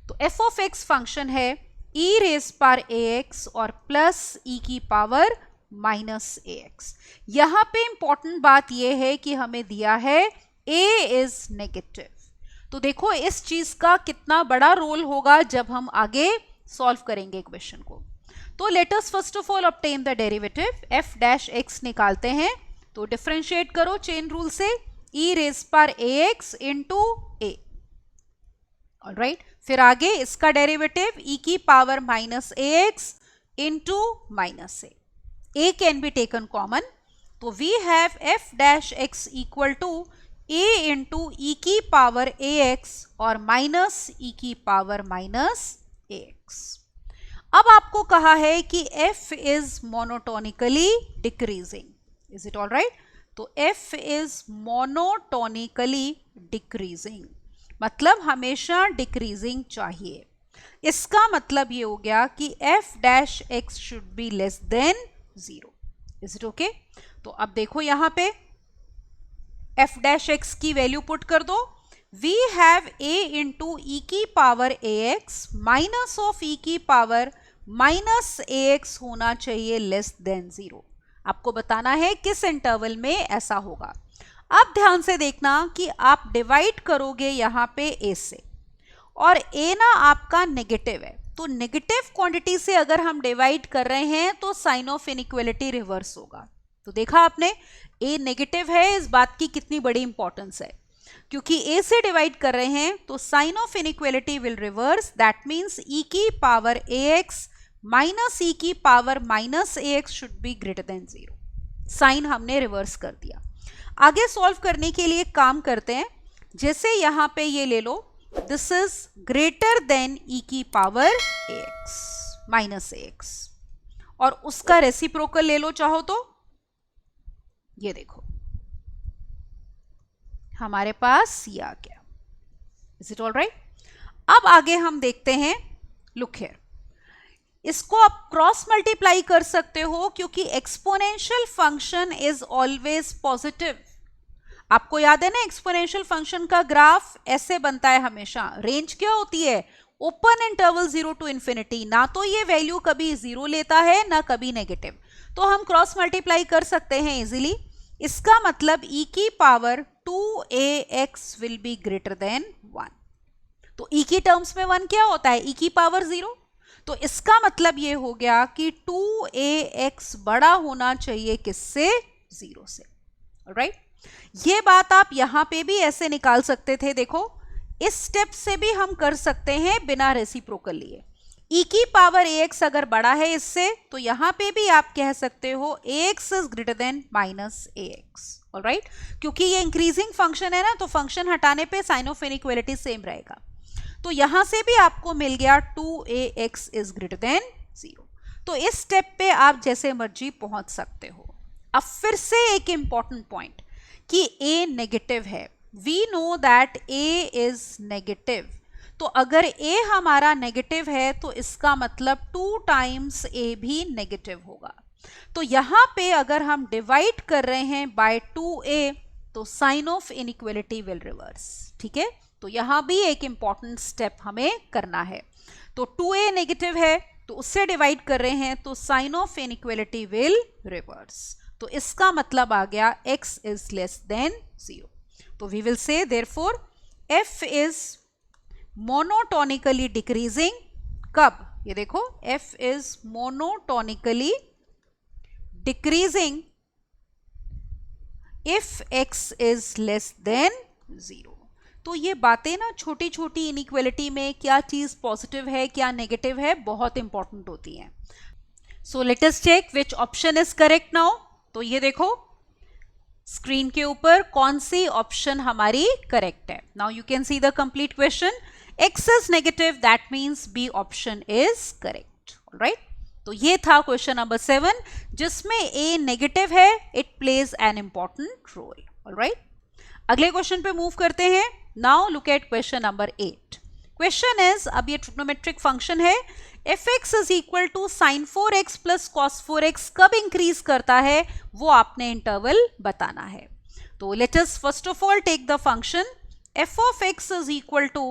तो f ऑफ x फंक्शन है e रेज पर ax और प्लस e की पावर माइनस ax। यहां पे इंपॉर्टेंट बात यह है कि हमें दिया है a इज नेगेटिव। तो देखो इस चीज का कितना बड़ा रोल होगा जब हम आगे सॉल्व करेंगे क्वेश्चन को। तो let us first of all obtain the derivative, f dash x निकालते हैं। तो डिफरेंशिएट करो चेन रूल से, e रेज पर ax इंटू a, ऑलराइट। फिर आगे इसका डेरिवेटिव e की power minus ax into minus a can be taken common. तो we have f dash x equal to a into e की power ax और minus e की power minus ax। अब आपको कहा है कि f is monotonically decreasing, is it all right. तो f इज मोनोटोनिकली डिक्रीजिंग मतलब हमेशा डिक्रीजिंग चाहिए। इसका मतलब ये हो गया कि f dash x should be less than 0, is it okay. तो अब देखो यहां पे f डैश x की वैल्यू पुट कर दो। We have a into e की power ax minus of e की पावर माइनस ax होना चाहिए लेस देन 0। आपको बताना है किस इंटरवल में ऐसा होगा। अब ध्यान से देखना कि आप डिवाइड करोगे यहां पे a से, और a ना आपका नेगेटिव है, तो नेगेटिव क्वांटिटी से अगर हम डिवाइड कर रहे हैं तो साइन ऑफ इनइक्वालिटी रिवर्स होगा। तो देखा आपने, a नेगेटिव है, इस बात की कितनी बड़ी इंपॉर्टेंस है, क्योंकि a से डिवाइड कर रहे हैं तो sign of inequality will reverse, that means e की पावर ax माइनस e की power minus ax should be greater than 0। Sign हमने रिवर्स कर दिया। आगे सॉल्व करने के लिए काम करते हैं, जैसे यहां पे ये ले लो, this is greater than e की पावर ax माइनस ax, और उसका रेसिप्रोकल ले लो चाहो तो, ये देखो हमारे पास ये आ गया। Is it all right? अब आगे हम देखते हैं, लुक हियर, इसको आप क्रॉस मल्टीप्लाई कर सकते हो क्योंकि exponential function is always positive. आपको याद है ना, एक्सपोनेंशियल फंक्शन का ग्राफ ऐसे बनता है हमेशा। रेंज क्या होती है? Open interval 0 to infinity. ना तो ये वैल्यू कभी 0 लेता है ना कभी नेगेटिव, तो हम क्रॉस मल्टीप्लाई कर सकते हैं इजीली। इसका मतलब e की power 2ax will be greater than 1। तो e की टर्म्स में 1 क्या होता है? e की पावर 0। तो इसका मतलब ये हो गया कि 2ax बड़ा होना चाहिए किससे? 0 से। ऑलराइट, ये बात आप यहां पे भी ऐसे निकाल सकते थे। देखो, इस स्टेप से भी हम कर सकते हैं बिना रेसिप्रोकल लिए। e की पावर ax अगर बड़ा है इससे, तो यहां पे भी आप कह सकते हो ax is greater than minus ax। Alright, क्योंकि ये इंक्रीजिंग फंक्शन है ना, तो फंक्शन हटाने पे साइन ऑफ इनइक्वालिटी सेम रहेगा। तो यहां से भी आपको मिल गया 2ax इज ग्रेटर देन 0। तो इस स्टेप पे आप जैसे मर्जी पहुंच सकते हो। अब फिर से एक इंपॉर्टेंट पॉइंट कि a नेगेटिव है। We know that a is negative. तो अगर a हमारा नेगेटिव है तो इसका मतलब 2 टाइम्स a भी नेगेटिव होगा। तो यहां पे अगर हम डिवाइड कर रहे हैं बाय 2a तो sign of inequality will reverse. ठीक है, तो यहां भी एक इंपॉर्टेंट स्टेप हमें करना है। तो 2a नेगेटिव है तो उससे डिवाइड कर रहे हैं तो sign of inequality will reverse. तो इसका मतलब आ गया x इज लेस देन 0। तो we will say therefore f is monotonically decreasing. कब? ये देखो, f is monotonically decreasing if x is less than 0। तो ये बातें ना छोटी छोटी इनइक्वालिटी में क्या चीज पॉजिटिव है क्या नेगेटिव है बहुत इंपॉर्टेंट होती हैं। So let us check which option is correct now. तो ये देखो स्क्रीन के ऊपर कौन सी ऑप्शन हमारी करेक्ट है। Now you can see the complete question. x is negative, that means B option is correct. Alright? तो ये था क्वेश्चन नंबर 7 जिसमें A नेगेटिव है, it plays an important role. Alright? अगले क्वेश्चन पे मूव करते हैं। Now look at question number 8. Question is, अब ये ट्रिग्नोमेट्रिक फंक्शन है, fx is equal to sin 4x plus cos 4x कब इंक्रीज करता है वो आपने इंटरवल बताना है। तो let us first of all take the function f of x is equal to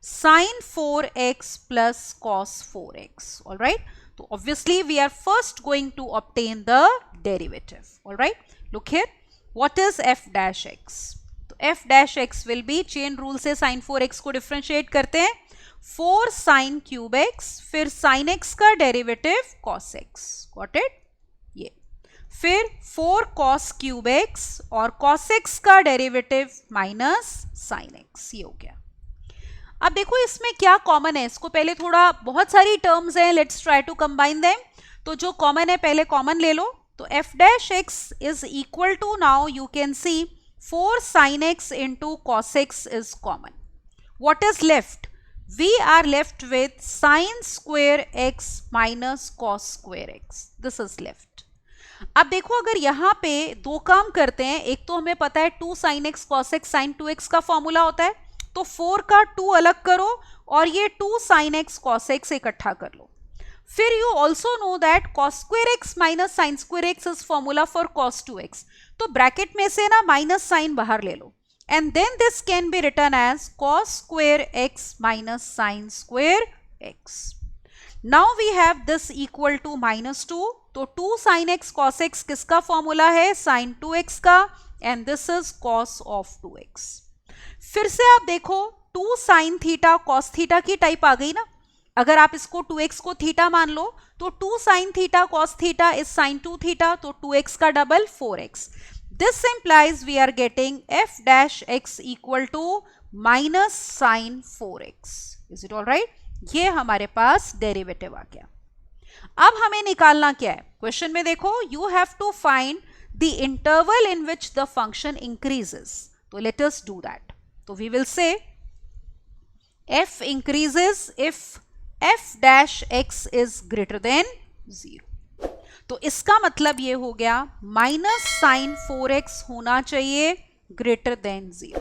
sin 4x plus cos 4x. All right, so obviously we are first going to obtain the derivative. All right, look here, what is f dash x? तो f dash x will be, chain rule से sin 4x को differentiate करते हैं, 4 sin cube x, फिर sin x का derivative cos x, got it? ये फिर 4 cos cube x और cos x का डेरिवेटिव माइनस sin x, ये हो गया। अब देखो इसमें क्या कॉमन है, इसको पहले थोड़ा, बहुत सारी टर्म्स हैं, let's try to combine them. तो जो कॉमन है पहले कॉमन ले लो। तो f dash x is equal to, now you can see 4 sin x into cos x is common. What is left? We are left with sin square x minus cos square x. This is left. अब देखो अगर यहाँ पे दो काम करते हैं, एक तो हमें पता है 2 sin x cos x sin 2x का फॉर्मूला होता है, तो 4 का 2 अलग करो और ये 2 sin x cos x इकट्ठा कर लो। फिर you also know that cos square x minus sin square x is formula for cos 2x, तो ब्रैकेट में से ना माइनस साइन बाहर ले लो, and then this can be written as cos square x minus sin square x. Now we have this equal to -2, तो 2 sin x cos x किसका formula है? sin 2x का, and this is cos of 2x. फिर से आप देखो 2 sin theta cos theta की type आ गई ना, अगर आप इसको 2x को थीटा मान लो तो 2 sin theta cos theta is sin 2 theta, तो 2x का double 4x. This implies we are getting f dash x equal to minus sin 4x. Is it all right? ये हमारे पास डेरिवेटिव आ गया. अब हमें निकालना क्या है? क्वेश्चन में देखो, you have to find the interval in which the function increases. तो let us do that. तो we will say f increases if f dash x is greater than 0. तो इसका मतलब ये हो गया माइनस साइन 4x होना चाहिए ग्रेटर देन 0.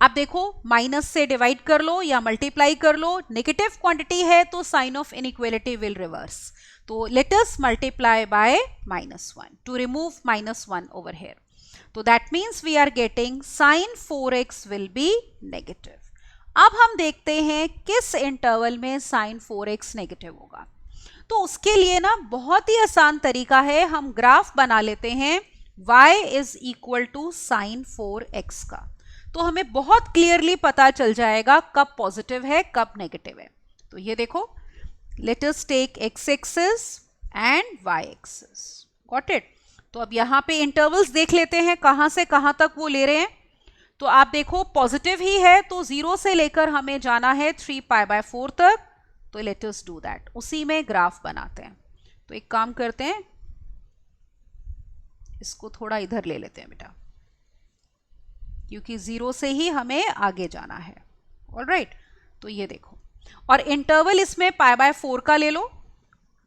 अब देखो, माइनस से डिवाइड कर लो या मल्टीप्लाई कर लो, नेगेटिव क्वांटिटी है तो sign of inequality will reverse. तो let us multiply by -1 to remove -1 over here. तो that means we are getting sine 4x will be negative. अब हम देखते हैं किस इंटरवल में साइन 4x नेगेटिव होगा. तो उसके लिए ना बहुत ही आसान तरीका है, हम ग्राफ बना लेते हैं y is equal to sign 4x का. तो हमें बहुत क्लियरली पता चल जाएगा कब पॉजिटिव है कब नेगेटिव है. तो ये देखो, let us take x axis and y axis. Got it? तो अब यहाँ पे इंटरवल्स देख लेते हैं कहाँ से कहाँ तक वो ले रहे हैं. तो आप देखो, पॉजिटिव ही है तो 0 से लेकर हमें जाना है 3π/4 तक. तो लेट अस डू दैट. उसी में ग्राफ बनाते हैं. तो एक काम करते हैं, इसको थोड़ा इधर ले लेते हैं बेटा, क्योंकि 0 से ही हमें आगे जाना है. ऑलराइट, तो ये देखो, और इंटरवल इसमें π/4 का ले लो.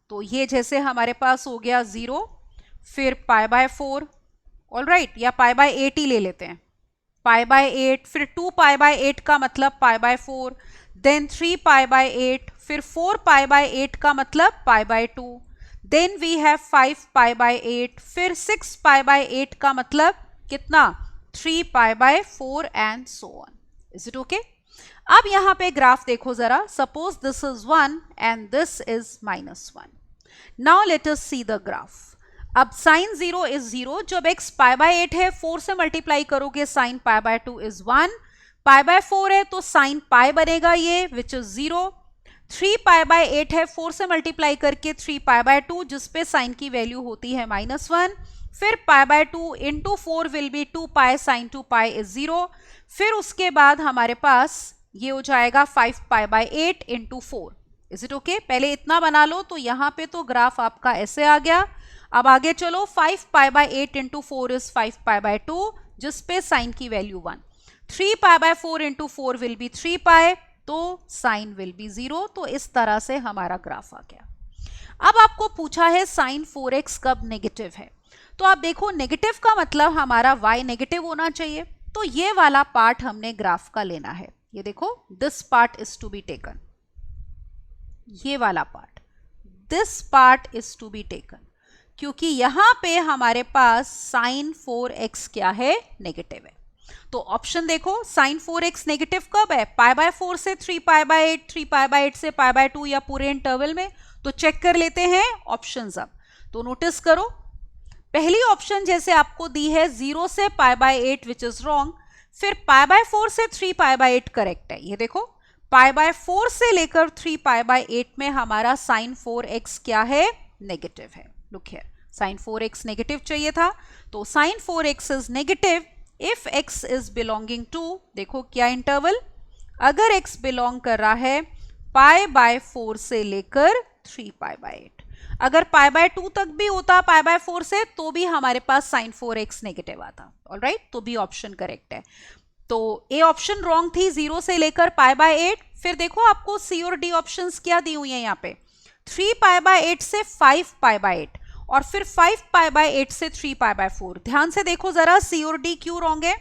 तो ये जैसे हमारे पास हो गया 0, फिर π/4, ऑलराइट, या π/8 ही ले लेते हैं. π/8, फिर 2π/8 का मतलब π/4, देन 3π/8, फिर 4π/8 का मतलब π/2, देन वी हैव 5π/8, फिर 6π/8 का मतलब कितना, 3π/4 and so on. Is it okay? अब यहां पे ग्राफ देखो जरा. Suppose this is 1 and this is -1. Now let us see the graph. अब साइन 0 इज 0. जब x π/8 है, 4 से मल्टीप्लाई करोगे साइन π/2 इज 1. π/4 है तो साइन पाई बनेगा ये, विच इज 0. 3π/8 है, 4 से मल्टीप्लाई करके 3π/2, जिसपे साइन की वैल्यू होती है -1. फिर π/2 into 4 will be 2π, sine 2π is 0. फिर उसके बाद हमारे पास ये हो जाएगा 5π/8 इंटू 4. Is it okay? पहले इतना बना लो. तो यहाँ पे तो ग्राफ आपका ऐसे आ गया. अब आगे चलो, 5π/8 इंटू 4 इज 5π/2, जिसपे साइन की वैल्यू 1. 3π/4 इंटू 4 विल बी 3π, तो साइन विल बी 0. तो इस तरह से हमारा ग्राफ आ गया. अब आपको पूछा है साइन 4x कब नेगेटिव है. तो आप देखो, नेगेटिव का मतलब हमारा y नेगेटिव होना चाहिए. तो ये वाला पार्ट हमने ग्राफ का लेना है. ये देखो, this part is to be taken. ये वाला part, this part is to be taken, क्योंकि यहां पे हमारे पास साइन 4x क्या है, नेगेटिव है. तो ऑप्शन देखो, साइन 4x नेगेटिव कब है, π/4 से 3π/8, 3π/8 से π/2, या पूरे इंटरवल में. तो चेक कर लेते हैं ऑप्शंस. अब तो नोटिस करो, पहली ऑप्शन जैसे आपको दी है 0 से π/8 विच इज रॉन्ग. फिर π/4 से 3π/8 करेक्ट है. ये देखो, π/4 से लेकर 3π/8 में हमारा साइन 4x क्या है, नेगेटिव है. Look here, sign 4x negative चाहिए था. तो sign 4x is negative if x is belonging to, देखो क्या इंटरवल, अगर x बिलोंग कर रहा है π/4 से लेकर 3π/8. अगर π/2 तक भी होता π/4 से, तो भी हमारे पास साइन 4x नेगेटिव आता. ऑलराइट, तो बी ऑप्शन करेक्ट है. तो ए ऑप्शन रॉन्ग थी, 0 से लेकर π/8. फिर देखो, आपको सी और डी ऑप्शंस क्या दी हुई है यहाँ पे, 3π/8 से 5π/8, और फिर 5π/8 से 3π/4. ध्यान से देखो जरा, सी और डी क्यों रॉन्ग है.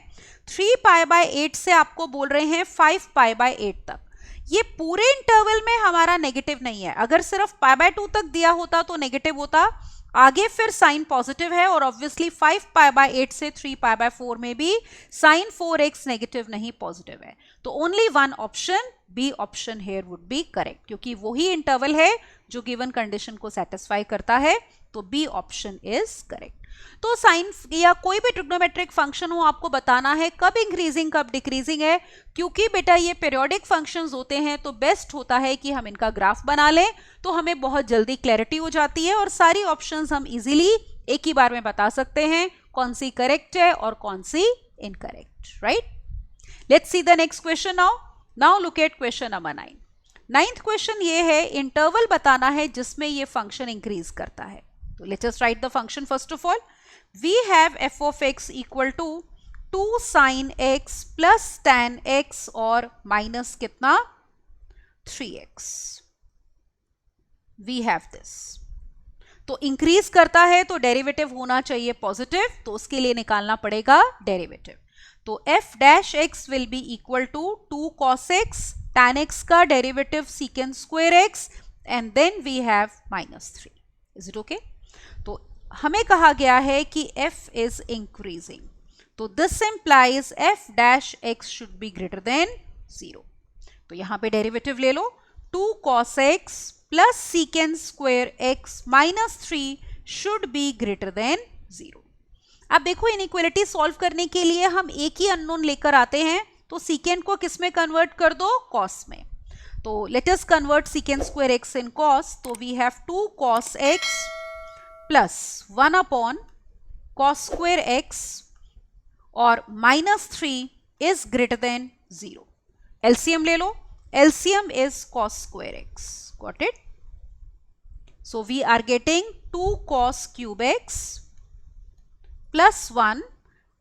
3π/8 से आपको बोल रहे हैं 5π/8 तक. ये पूरे इंटरवल में हमारा नेगेटिव नहीं है. अगर सिर्फ π/2 तक दिया होता तो नेगेटिव होता. आगे फिर साइन पॉजिटिव है, और ऑब्वियसली 5π/8 से 3π/4 में भी साइन 4x नेगेटिव नहीं, पॉजिटिव है. तो only one option, B option here would be correct, क्योंकि वही इंटरवल है जो गिवन कंडीशन को सेटिस्फाई करता है. तो बी ऑप्शन इज करेक्ट. तो साइन या कोई भी ट्रिग्नोमेट्रिक फंक्शन हो, आपको बताना है कब इंक्रीजिंग कब डिक्रीजिंग है, क्योंकि बेटा ये पीरियोडिक फंक्शंस होते हैं तो बेस्ट होता है कि हम इनका ग्राफ बना लें, तो हमें बहुत जल्दी क्लैरिटी हो जाती है और सारी ऑप्शंस हम इजीली एक ही बार में बता सकते हैं कौन सी करेक्ट है और कौन सी incorrect, right. Let's see the next question now. Now look at question number 9। Ninth question ये है, इंटरवल बताना है जिसमें ये फंक्शन इंक्रीज करता है। तो let's just write the function first of all. We have f of x equal to 2 sin x plus tan x और माइनस कितना 3x। We have this. तो इंक्रीज करता है तो डेरिवेटिव होना चाहिए पॉजिटिव, तो उसके लिए निकालना पड़ेगा डेरिवेटिव। तो f dash x will be equal to 2 cos x, tan x का derivative secant square x and then we have -3। Is it okay? तो हमें कहा गया है कि f इज इंक्रीजिंग, तो this implies f dash x should be greater than 0। तो यहां पे डेरिवेटिव ले लो, 2 cos x plus secant square x -3 should be greater than 0। अब देखो इनइक्वालिटी सॉल्व करने के लिए हम एक ही अननोन लेकर आते हैं, तो secant को किस में कन्वर्ट कर दो, cos में। तो let us convert secant square x in cos। तो we have 2 cos x plus 1 upon cos square x और -3 इज ग्रेटर देन 0। एलसीएम ले लो, LCM is cos square x। Got it? So we are getting 2 cos cube x plus 1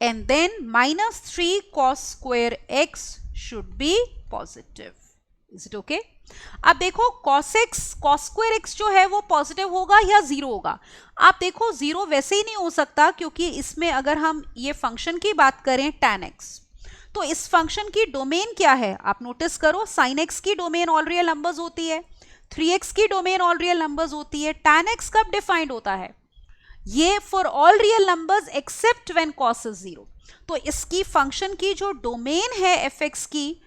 and then -3 cos square x should be positive. Is it okay? अब देखो cos square x जो है वो positive होगा या 0 होगा। आप देखो 0 वैसे ही नहीं हो सकता, क्योंकि इसमें अगर हम ये फंक्शन की बात करें tan x, तो इस फंक्शन की डोमेन क्या है आप नोटिस करो। sin x की डोमेन ऑल रियल नंबर्स होती है, 3x की डोमेन ऑल रियल नंबर्स होती है। tan x कब डिफाइंड होता है? ये for all real numbers except when cos is 0। तो इसकी फंक्शन की जो डोमेन है fx की,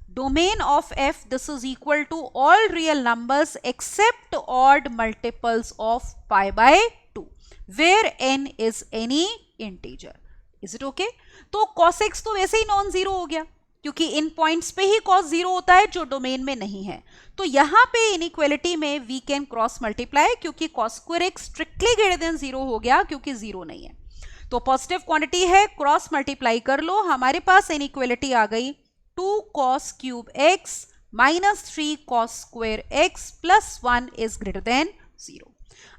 domain of f this is equal to all real numbers except odd multiples of pi by 2 where n is any integer. Is it okay? तो cos x तो वैसे ही non zero हो गया, क्योंकि इन पॉइंट्स पे ही cos 0 होता है जो डोमेन में नहीं है। तो यहां पे इनइक्वालिटी में वी कैन क्रॉस मल्टीप्लाई, क्योंकि cos square x strictly greater than 0 हो गया, क्योंकि 0 नहीं है। तो पॉजिटिव क्वांटिटी है, क्रॉस मल्टीप्लाई कर लो, हमारे पास इनइक्वालिटी आ गई 2 cos cube x -3 cos square x plus 1 is greater than 0।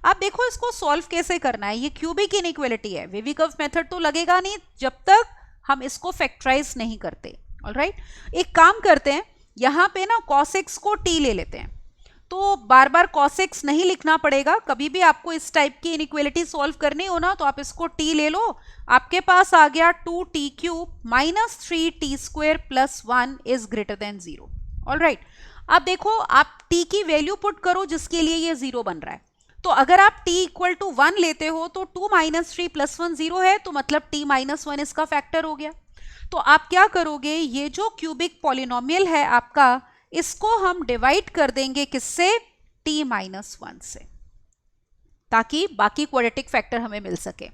अब देखो इसको सॉल्व कैसे करना है। ये क्यूबिक इनइक्वालिटी है, वेवी कर्व मेथड तो लगेगा नहीं जब तक हम इसको फैक्टराइज नहीं करते। ऑलराइट, एक काम करते हैं, यहां पे ना cos x को t ले लेते हैं, तो बार बार cos x नहीं लिखना पड़ेगा। कभी भी आपको इस टाइप की इनइक्वालिटी सॉल्व करनी हो ना, तो आप इसको t ले लो, आपके पास आ गया 2t cube -3t square plus 1 is greater than 0। Alright, अब देखो आप t की वैल्यू पुट करो जिसके लिए ये 0 बन रहा है। तो अगर आप t इक्वल टू 1 लेते हो तो 2 - 3 + 1 0 है, तो मतलब t - 1 इसका फैक्टर हो गया। तो आप क्या करोगे, ये जो क्यूबिक पॉलिनोमियल है आपका, इसको हम डिवाइड कर देंगे किससे, t - 1 से, ताकि बाकी क्वाड्रेटिक फैक्टर हमें मिल सके।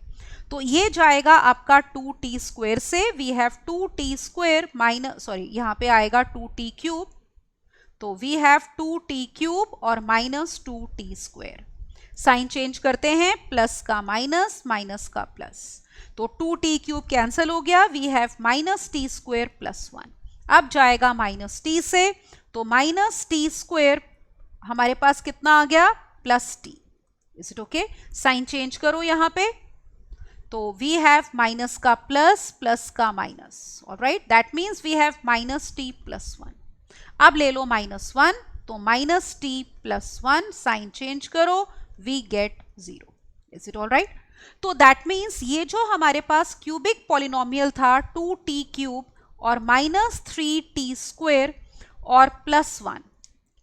तो ये जाएगा आपका 2t स्क्वायर से, वी हैव 2t स्क्वायर यहाँ पे आएगा 2t क्यूब, तो वी हैव 2t क्यूब और -2t स्क्वायर। साइन चेंज करते हैं, प्लस का माइनस, माइनस का प्लस, तो 2t क्यूब कैंसिल हो गया, we have -t square plus 1। अब जाएगा -t से, तो -t स्क्वायर हमारे पास कितना आ गया, +t। Is it okay? Sign change करो यहां पे, तो वी हैव माइनस का प्लस, प्लस का minus. Alright, that means we have -t + 1। अब ले लो -1, तो -t + 1, साइन चेंज करो, we get 0। Is it alright? तो दैट मीन्स ये जो हमारे पास क्यूबिक पॉलिनोमियल था 2t क्यूब और -3t स्क्वायर और +1,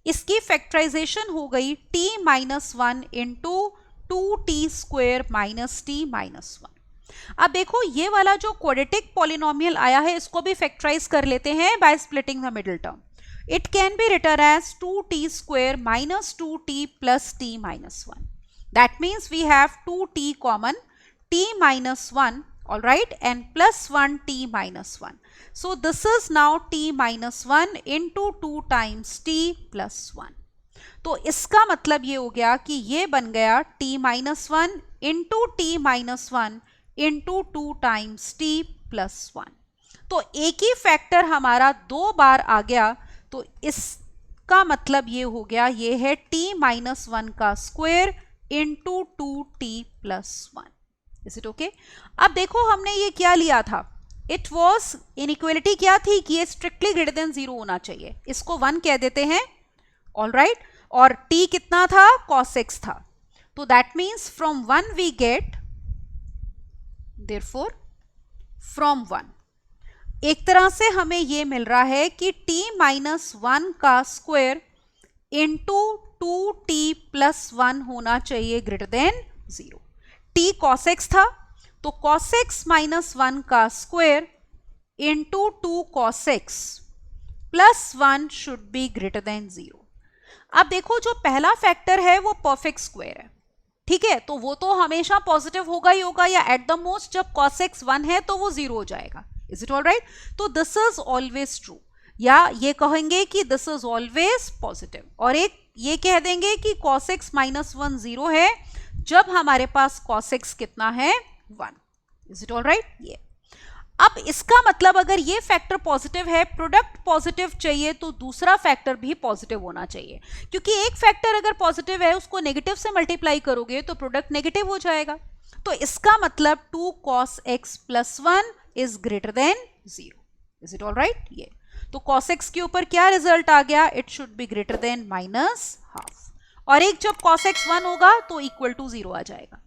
इसकी फैक्टराइजेशन हो गई t - 1 into 2t square -t - 1। अब देखो ये वाला जो क्वाड्रेटिक पॉलिनोमियल आया है, इसको भी फैक्टराइज कर लेते हैं by splitting the middle term. It can be written as 2t square - 2t plus t - 1. That means we have 2t common. t minus 1, all right, and plus 1 t minus 1. So this is now t minus 1 into 2 times t plus 1. तो इसका मतलब ये हो गया कि ये बन गया t minus 1 into t minus 1 into 2 times t plus 1. तो एक ही फैक्टर हमारा दो बार आ गया, तो इसका मतलब ये हो गया, ये है t minus 1 का square into 2t plus 1. Is it okay? अब देखो हमने ये क्या लिया था, इट वॉज इनइक्वालिटी क्या थी कि ये स्ट्रिक्टली ग्रेटर देन 0 होना चाहिए, इसको 1 कह देते हैं, ऑल राइट, और t कितना था, cos x था. तो that means from 1 we get, therefore from 1 एक तरह से हमें ये मिल रहा है कि t माइनस 1 का स्क्वायर इंटू 2t प्लस 1 होना चाहिए greater than 0. t cos x था, तो cos x माइनस 1 का square into 2 cos x plus 1 should be greater than 0. अब देखो जो पहला फैक्टर है वो परफेक्ट स्क्वायर है, ठीक है, तो वो तो हमेशा पॉजिटिव होगा ही होगा, या एट द मोस्ट जब cos x 1 है तो वो 0 हो जाएगा. Is it all right? तो दिस इज ऑलवेज ट्रू, या ये कहेंगे कि दिस इज ऑलवेज पॉजिटिव, और एक ये कह देंगे कि cos x माइनस 1 0 है जब हमारे पास cos x कितना है 1. Is it all right? ये अब इसका मतलब अगर ये फैक्टर पॉजिटिव है, प्रोडक्ट पॉजिटिव चाहिए, तो दूसरा फैक्टर भी पॉजिटिव होना चाहिए, क्योंकि एक फैक्टर अगर पॉजिटिव है उसको नेगेटिव से मल्टीप्लाई करोगे तो प्रोडक्ट नेगेटिव हो जाएगा. तो इसका मतलब 2 cos x plus 1 is greater than 0. Is it all right? ये तो cos x के ऊपर क्या रिजल्ट आ गया, it should be greater than minus half, और एक जब cos x 1 होगा तो इक्वल टू 0 आ जाएगा.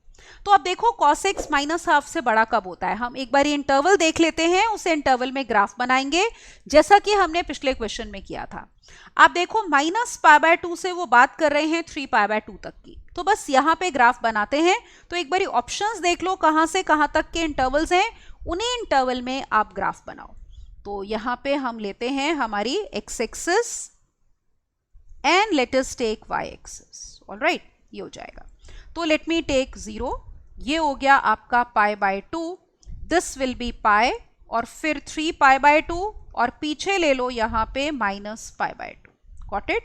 तो अब देखो cos x माइनस हाफ से बड़ा कब होता है, हम एक बार ये इंटरवल देख लेते हैं, उस इंटरवल में ग्राफ बनाएंगे जैसा कि हमने पिछले क्वेश्चन में किया था. आप देखो माइनस पाई बाय 2 से वो बात कर रहे हैं 3 पाई बाय 2 तक की, तो बस यहाँ पे ग्राफ बनाते हैं. तो एक बार ऑप्शंस देख लो कहाँ से कहाँ तक के इंटरवल्स हैं, उन्हीं इंटरवल में आप ग्राफ बनाओ. तो यहाँ पे हम लेते हैं हमारी x axis and let us take y axis, alright, ये हो जाएगा. तो लेट मी टेक 0, ये हो गया आपका pi by 2, this will be pi, और फिर 3 पाई बाय 2, और पीछे ले लो यहाँ पे minus pi by 2. Got it?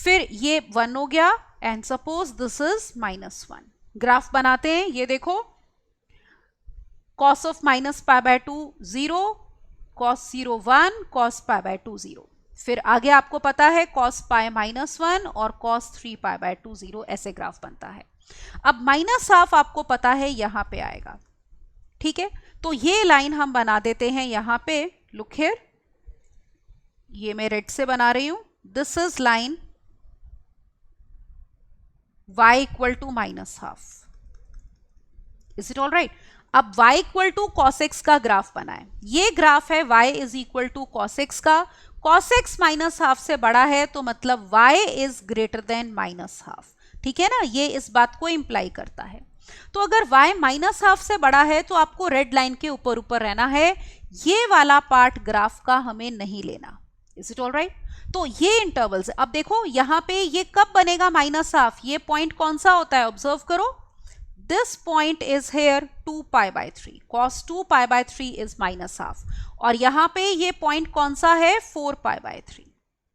फिर ये 1 हो गया, and suppose this is minus 1. Graph बनाते हैं, ये देखो cos of minus pi by 2 0, cos 0 1, cos pi by 2 0. फिर आगे आपको पता है cos पाई माइनस 1 और cos 3 पाई बाय 2 0, ऐसे ग्राफ बनता है. अब माइनस हाफ आपको पता है यहां पे आएगा, ठीक है, तो ये लाइन हम बना देते हैं यहां पे. लुक हियर, ये मैं रेड से बना रही हूं, this is line y equal to minus half. Is it all right? अब y equal to cos x का ग्राफ बनाए, ये ग्राफ है y is equal to cos x का. cos x माइनस हाफ से बड़ा है तो मतलब y is greater than minus half, ठीक है ना, ये इस बात को इंप्लाई करता है. तो अगर y माइनस हाफ से बड़ा है तो आपको रेड लाइन के ऊपर ऊपर रहना है, ये वाला पार्ट ग्राफ का हमें नहीं लेना. Is it all right? तो ये इंटरवल्स. अब देखो यहाँ पे ये कब बनेगा माइनस हाफ, ये पॉइंट कौन सा होता है, ऑब्जर्व करो. This point is here 2 pi by 3. Cos 2 pi by 3 is minus half. और यहाँ पे ये पॉइंट कौन सा है, 4 pi by 3.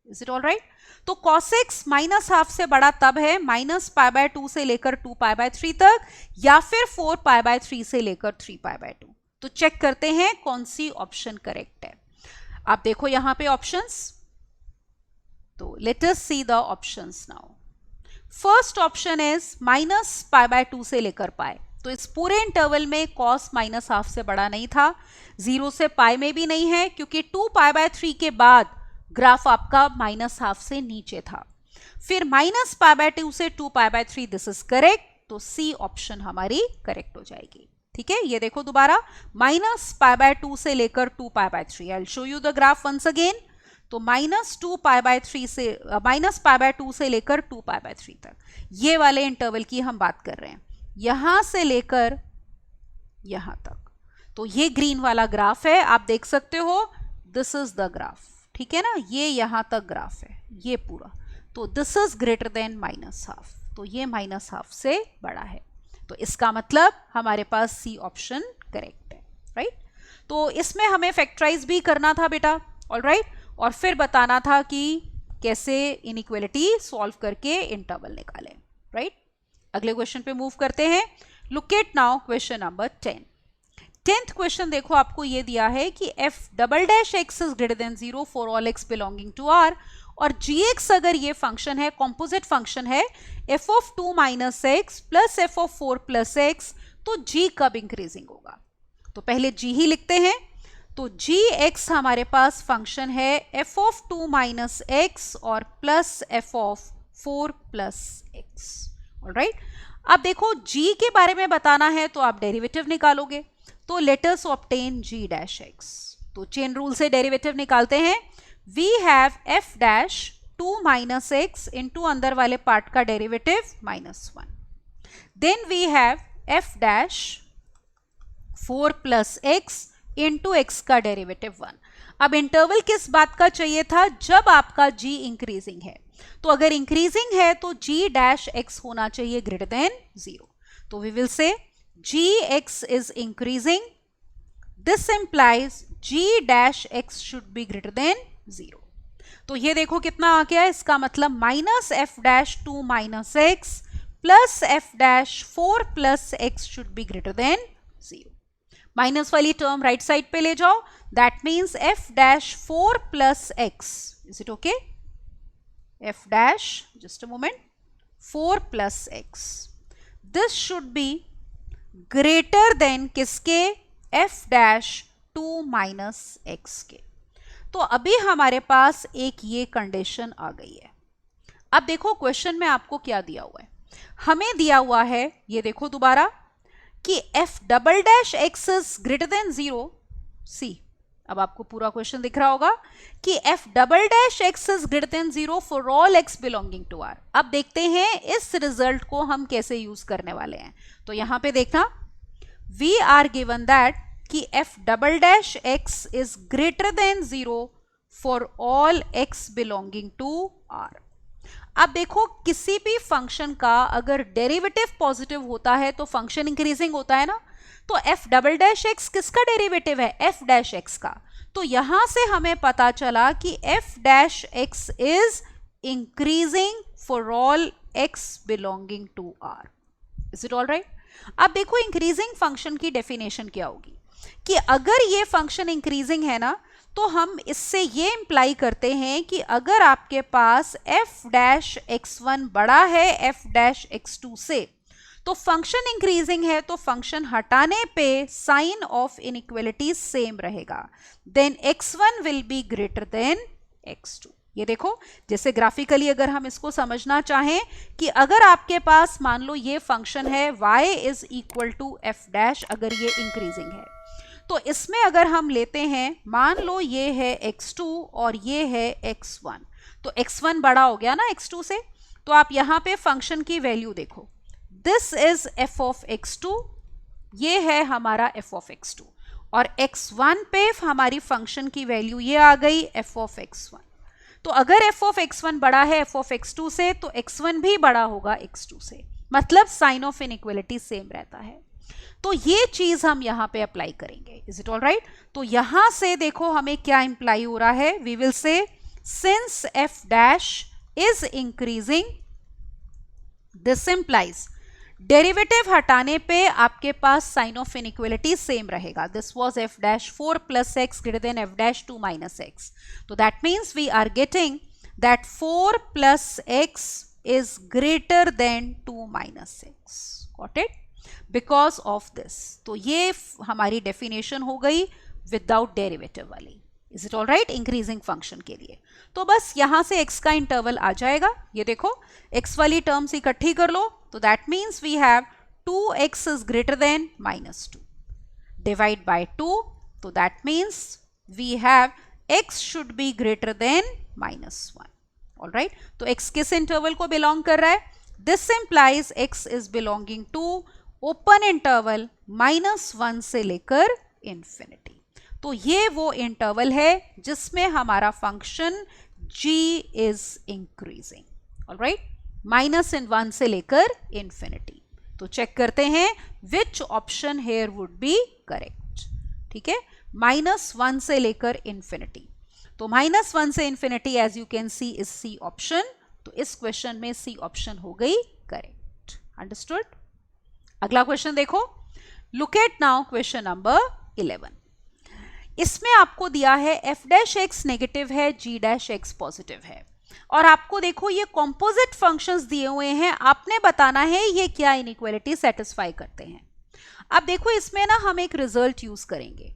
Is it all right? तो cos x माइनस हाफ से बड़ा तब है माइनस पाई बाय 2 से लेकर 2 pi by 3 तक, या फिर 4 pi by 3 से लेकर 3 pi by 2. तो चेक करते हैं कौन सी ऑप्शन करेक्ट है. आप देखो यहाँ पे ऑप्शंस, तो let us see the options now. First option is minus pi by 2 से लेकर पाई, तो इस पूरे इंटरवल में cos माइनस हाफ से बड़ा नहीं था, 0 से पाई में भी नहीं है, क्योंकि 2 पाई बाय 3 के बाद ग्राफ आपका माइनस हाफ से नीचे था. फिर माइनस पाई बाय 2 से 2 pi by 3, this is correct, तो सी ऑप्शन हमारी करेक्ट हो जाएगी. ठीक है, ये देखो दोबारा, माइनस पाई बाय 2 से लेकर 2 pi by 3. I will show you the graph once again. तो माइनस 2 पाई बाय 3 से माइनस पाई बाय 2 से लेकर 2 पाई बाय 3 तक, ये वाले इंटरवल की हम बात कर रहे हैं, यहां से लेकर यहां तक. तो ये ग्रीन वाला ग्राफ है, आप देख सकते हो, दिस इज द ग्राफ, ठीक है ना, ये यहां तक ग्राफ है, ये पूरा. तो this is greater than minus half, तो ये माइनस हाफ से बड़ा है. तो इसका मतलब हमारे पास सी ऑप्शन करेक्ट है, राइट। तो इसमें हमें फैक्टराइज भी करना था बेटा, ऑलराइट, और फिर बताना था कि कैसे इनइक्वालिटी सॉल्व करके इंटरवल निकालें, राइट। अगले क्वेश्चन पे मूव करते हैं। Look at now question number 10। 10th question देखो, आपको ये दिया है कि f double dash x is greater than 0 for all x belonging to r, और gx अगर ये फंक्शन है, कॉम्पोजिट फंक्शन है, f of 2 minus x plus f of 4 plus x, तो g कब इंक्रीजिंग होगा? तो पहले g ही लिखते हैं। तो gx हमारे पास फंक्शन है f ऑफ 2 माइनस एक्स और plus f of 4 plus x, alright. अब देखो g के बारे में बताना है तो आप डेरिवेटिव निकालोगे, तो let us obtain g dash x। तो चेन रूल से डेरिवेटिव निकालते हैं। We have f dash 2 minus x into अंदर वाले पार्ट का derivative -1, then we have f dash 4 plus x into x का डेरिवेटिव 1। अब इंटरवल किस बात का चाहिए था? जब आपका g इंक्रीजिंग है। तो अगर इंक्रीजिंग है तो g डैश x होना चाहिए ग्रेटर देन 0। तो we will say gx is increasing, this implies g dash x should be greater than 0। तो ये देखो कितना आ गया, इसका मतलब minus f dash 2 minus x plus f dash 4 plus x should be greater than 0। Minus वाली टर्म राइट साइड पे ले जाओ, that means f dash 4 plus x, is it okay? f dash, just a moment, 4 plus x, this should be greater then किसके? f dash 2 minus x के। तो अभी हमारे पास एक ये कंडीशन आ गई है। अब देखो क्वेश्चन में आपको क्या दिया हुआ है, हमें दिया हुआ है, ये देखो दोबारा, कि f double dash x is greater than 0। See, अब आपको पूरा क्वेश्चन दिख रहा होगा कि f double dash x is greater than 0 for all x belonging to r। अब देखते हैं इस रिजल्ट को हम कैसे यूज करने वाले हैं। तो यहां पे देखना, वी आर गिवन दैट कि f double dash x is greater than 0 for all x belonging to r। अब देखो किसी भी फंक्शन का अगर डेरिवेटिव पॉजिटिव होता है तो फंक्शन इंक्रीजिंग होता है ना। तो f डबल डैश x किसका डेरिवेटिव है? f डैश x का। तो यहां से हमें पता चला कि f dash x is increasing for all x belonging to r। Is it all right? अब देखो इंक्रीजिंग फंक्शन की डेफिनेशन क्या होगी कि अगर ये फंक्शन इंक्रीजिंग है ना, तो हम इससे ये इंप्लाई करते हैं कि अगर आपके पास f डैश x1 बड़ा है f डैश x2 से, तो फंक्शन इंक्रीजिंग है, तो फंक्शन हटाने पे साइन ऑफ इनइक्वालिटी सेम रहेगा, then x1 will be greater than x2। ये देखो, जैसे ग्राफिकली अगर हम इसको समझना चाहें कि अगर आपके पास मान लो ये फंक्शन है y is equal to f dash, अगर ये इंक्रीजिंग है, तो इसमें अगर हम लेते हैं, मान लो ये है x2 और ये है x1, तो x1 बड़ा हो गया ना x2 से, तो आप यहाँ पे फंक्शन की वैल्यू देखो, this is f of x2, ये है हमारा f ऑफ x2, और x1 पे हमारी फंक्शन की वैल्यू ये आ गई f ऑफ x1। तो अगर f ऑफ x1 बड़ा है f ऑफ x2 से, तो x1 भी बड़ा होगा x2 से, मतलब साइन ऑफ इनइक्वालिटी सेम रहता है। तो ये चीज हम यहां पे अप्लाई करेंगे। Is it all right? तो यहां से देखो हमें क्या इंप्लाई हो रहा है, we will say since f dash is increasing, this implies derivative हटाने पे आपके पास साइन ऑफ इनइक्वालिटी सेम रहेगा। This was f dash 4 plus x greater than f dash 2 minus x. तो that means we are getting that 4 plus x is greater than 2 minus x. Got it? Because of this. तो ये हमारी definition हो गई without derivative वाली। Is it all right? Increasing function के लिए। तो बस यहां से x का इंटरवल आ जाएगा। ये देखो x वाली टर्म्स इकट्ठी कर लो, तो that means we have 2x is greater than -2 divide by 2, तो that means we have x should be greater than -1। All right? तो x किस इंटरवल को बिलोंग कर रहा है? This implies x is belonging to open interval -1 से लेकर infinity. तो ये वो इंटरवल है जिसमें हमारा function g is increasing. All right? -1 से लेकर इंफिनिटी। तो चेक करते हैं which option here would be correct. ठीक है, -1 से लेकर इंफिनिटी, तो -1 से infinity as you can see is C option, तो इस क्वेश्चन में सी ऑप्शन हो गई करेक्ट। अंडरस्टूड। अगला क्वेश्चन देखो, look at now question number 11। इसमें आपको दिया है f' नेगेटिव है, g' पॉजिटिव है, और आपको देखो ये कॉम्पोजिट फंक्शंस दिए हुए हैं, आपने बताना है ये क्या इनइक्वालिटी सेटिस्फाई करते हैं। अब देखो इसमें ना हम एक रिजल्ट यूज करेंगे,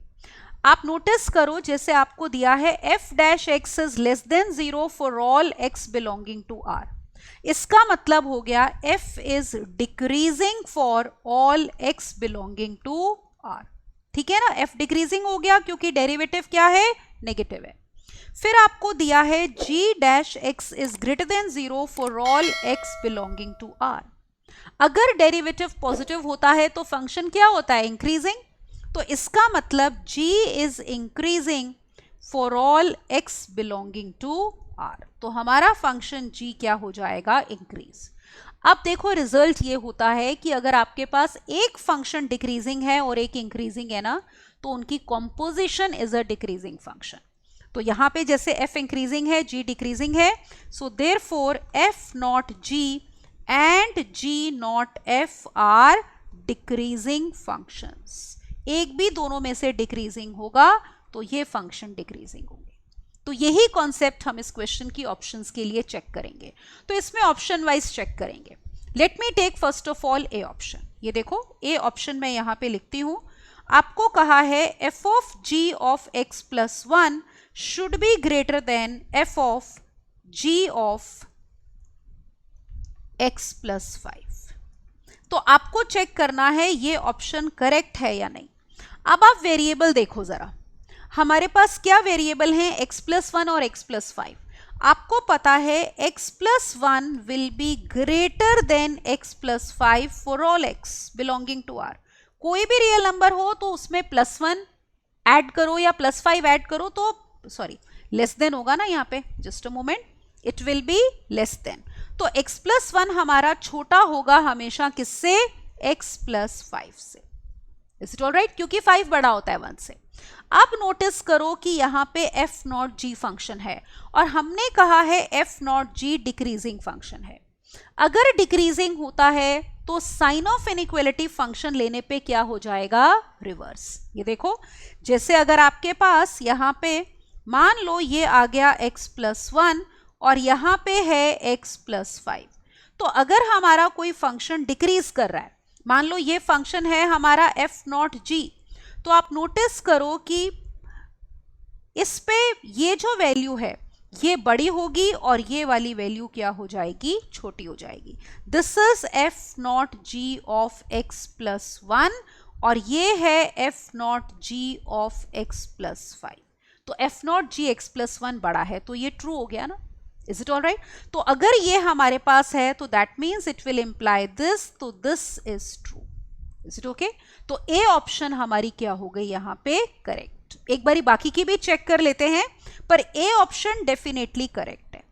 आप नोटिस करो जैसे आपको दिया है f' is less than 0 for all x belonging to r, इसका मतलब हो गया f is decreasing for all x belonging to r। ठीक है ना, f डिक्रीजिंग हो गया क्योंकि डेरिवेटिव क्या है, नेगेटिव है। फिर आपको दिया है g' is greater than 0 for all x belonging to r। अगर डेरिवेटिव पॉजिटिव होता है तो फंक्शन क्या होता है, इंक्रीजिंग, तो इसका मतलब g is increasing for all x belonging to r, तो हमारा फंक्शन g क्या हो जाएगा, इंक्रीज। अब देखो रिजल्ट ये होता है कि अगर आपके पास एक फंक्शन डिक्रीजिंग है और एक इंक्रीजिंग है ना, तो उनकी composition is a decreasing function. तो यहां पे जैसे f इंक्रीजिंग है, g डिक्रीजिंग है, so therefore f not g and g not f are decreasing functions. एक भी दोनों में से डिक्रीजिंग होगा तो ये फंक्शन डिक्रीजिंग होंगे। तो यही कॉन्सेप्ट हम इस क्वेश्चन की ऑप्शंस के लिए चेक करेंगे। तो इसमें ऑप्शन वाइज चेक करेंगे। Let me take first of all A option. ये देखो ए ऑप्शन मैं यहां पे लिखती हूं, आपको कहा है f of g of x plus 1 should be greater than f of g of x plus 5। तो आपको चेक करना है ये ऑप्शन करेक्ट है या नहीं। अब आप वेरिएबल देखो जरा, हमारे पास क्या वेरिएबल हैं, x प्लस 1 और x प्लस 5। आपको पता है x plus 1 will be greater than x plus 5 for all x belonging to r। कोई भी रियल नंबर हो तो उसमें +1 ऐड करो या +5 ऐड करो, तो सॉरी लेस देन होगा ना यहाँ पे, just a moment, it will be less then. तो x प्लस 1 हमारा छोटा होगा हमेशा किससे, x प्लस 5 से। इज इट ऑल राइट, क्योंकि 5 बड़ा होता है 1 से। अब नोटिस करो कि यहाँ पे f नॉट g फंक्शन है और हमने कहा है f not g decreasing function है। अगर डिक्रीजिंग होता है तो साइन ऑफ इनइक्वालिटी फंक्शन लेने पे क्या हो जाएगा, रिवर्स। ये देखो जैसे अगर आपके पास यहाँ पे मान लो ये आ गया x प्लस 1 और यहाँ पे है x प्लस 5, तो अगर हमारा कोई फंक्शन डिक्रीज कर रहा है, मान लो ये फंक्शन है हमारा f नॉट g, तो आप नोटिस करो कि इस पे ये जो वैल्यू है ये बड़ी होगी और ये वाली वैल्यू क्या हो जाएगी, छोटी हो जाएगी। This is f not g of x plus 1 और ये है f not g of x plus 5। तो f not g x plus 1 बड़ा है तो ये ट्रू हो गया ना, इज इट ऑल राइट। तो अगर ये हमारे पास है तो that means it will imply this, तो this is true. Is it okay. तो ए ऑप्शन हमारी क्या हो गई यहाँ पे, करेक्ट। एक बारी बाकी की भी चेक कर लेते हैं, पर ए ऑप्शन डेफिनेटली करेक्ट है।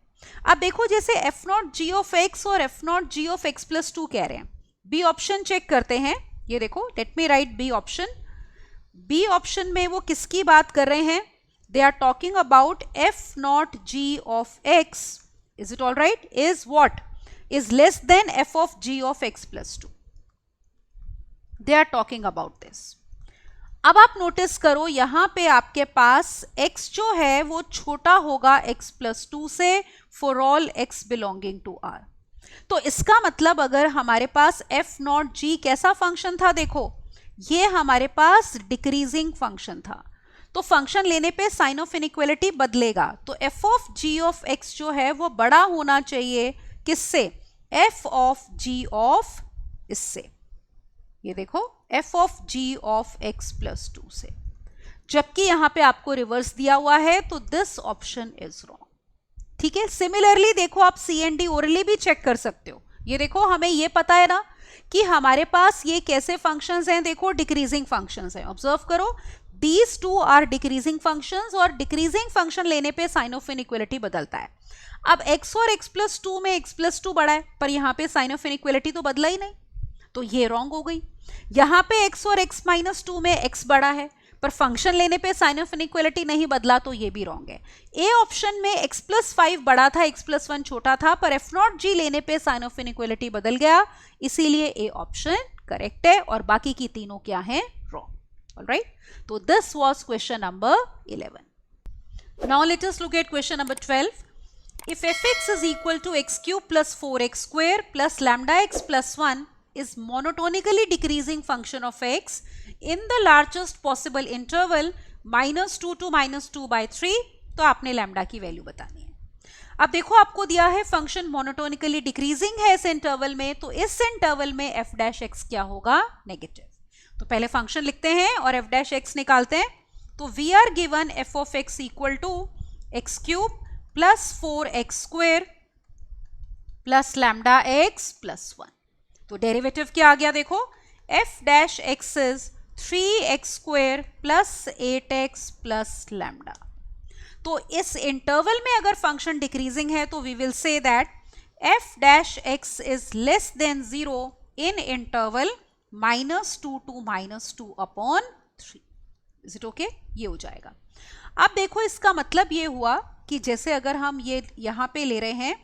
अब देखो जैसे f not g of x और f not g of x plus 2 कह रहे हैं, बी ऑप्शन चेक करते हैं। ये देखो let me write B option. B option में वो किसकी बात कर रहे हैं, they are talking about f not g of x, is it all right, is what, is less than f of g of x plus 2। They are talking about this. अब आप notice करो यहां पे आपके पास x जो है वो छोटा होगा x प्लस 2 से for all x belonging to r। तो इसका मतलब अगर हमारे पास f नॉट g कैसा फंक्शन था, देखो ये हमारे पास डिक्रीजिंग फंक्शन था, तो फंक्शन लेने पे साइन ऑफ इनइक्वालिटी बदलेगा। तो f of g of x जो है वो बड़ा होना चाहिए किससे, f ऑफ g ऑफ इससे। ये देखो f of g of x plus 2 से, जबकि यहां पे आपको रिवर्स दिया हुआ है, तो दिस ऑप्शन इज रॉन्ग। ठीक है, सिमिलरली देखो आप सी एंड डी ओरली भी चेक कर सकते हो। ये देखो हमें ये पता है ना कि हमारे पास ये कैसे फंक्शंस हैं, देखो डिक्रीजिंग फंक्शंस हैं। ऑब्जर्व करो these two are decreasing functions, और डिक्रीजिंग फंक्शन लेने पे साइन ऑफ इनइक्वालिटी बदलता है। अब x और x प्लस 2 में x प्लस 2 बड़ा है, पर यहाँ पे साइन ऑफ इनइक्वालिटी तो बदला ही नहीं, तो ये रॉन्ग हो गई। यहाँ पे x और x माइनस 2 में x बड़ा है, पर फंक्शन लेने पे साइन ऑफ इनइक्वालिटी नहीं बदला, तो ये भी रॉन्ग है। ए ऑप्शन में x प्लस 5 बड़ा था, x प्लस 1 छोटा था, पर एफ नॉट जी लेने पे साइन ऑफ इनइक्वालिटी बदल गया, इसीलिए ए ऑप्शन करेक्ट है और बाकी की तीनों क्या हैं, रॉन्ग। ऑलराइट, तो this was question number 11. Now let us look at question number 12. If fx is equal to x cube plus 4x square plus lambda x plus 1 is monotonically decreasing function of x in the largest possible interval minus 2 to minus 2 by 3, तो आपने lambda की value बतानी है। अब देखो आपको दिया है फंक्शन मोनोटोनिकली डिक्रीजिंग है इस इंटरवल में, तो इस इंटरवल में f डैश x क्या होगा, नेगेटिव। तो पहले फंक्शन लिखते हैं और f डैश x निकालते हैं। तो we are given f of x equal to x cube plus 4x square plus lambda x plus 1। तो डेरिवेटिव क्या आ गया, देखो f dash x is 3x square plus 8x plus lambda. तो इस इंटरवल में अगर फंक्शन डिक्रीजिंग है तो we will say that f dash x is less than 0 in interval -2 to -2 upon 3। Is it okay, ये हो जाएगा। अब देखो इसका मतलब ये हुआ कि जैसे अगर हम ये यहां पे ले रहे हैं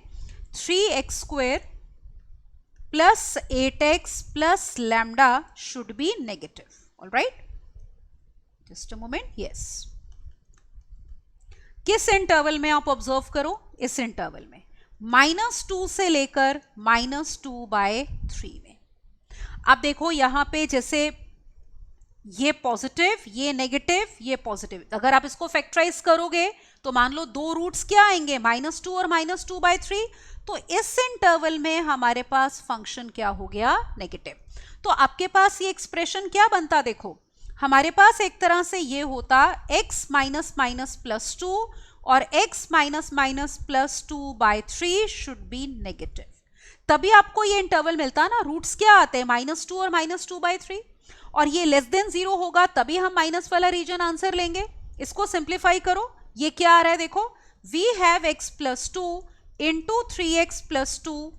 3x square plus 8x plus lambda should be negative. Alright, just a moment, yes. किस इंटरवल में आप ऑब्जर्व करो, इस इंटरवल में -2 से लेकर -2/3 में। अब देखो यहां पे जैसे ये पॉजिटिव, ये नेगेटिव, ये पॉजिटिव, अगर आप इसको फैक्टराइज करोगे तो मान लो दो रूट्स क्या आएंगे, -2 और -2/3। तो इस इंटरवल में हमारे पास फंक्शन क्या हो गया, नेगेटिव। तो आपके पास ये एक्सप्रेशन क्या बनता, देखो हमारे पास एक तरह से ये होता x माइनस माइनस प्लस 2 और x minus minus plus 2/3 should be negative. तभी आपको ये इंटरवल मिलता ना, रूट्स क्या आते हैं, -2 और -2/3, और ये लेस देन 0 होगा तभी हम माइनस वाला रीजन आंसर लेंगे। इसको सिंप्लीफाई करो, ये क्या आ रहा है, देखो we have x plus 2 into 3x plus 2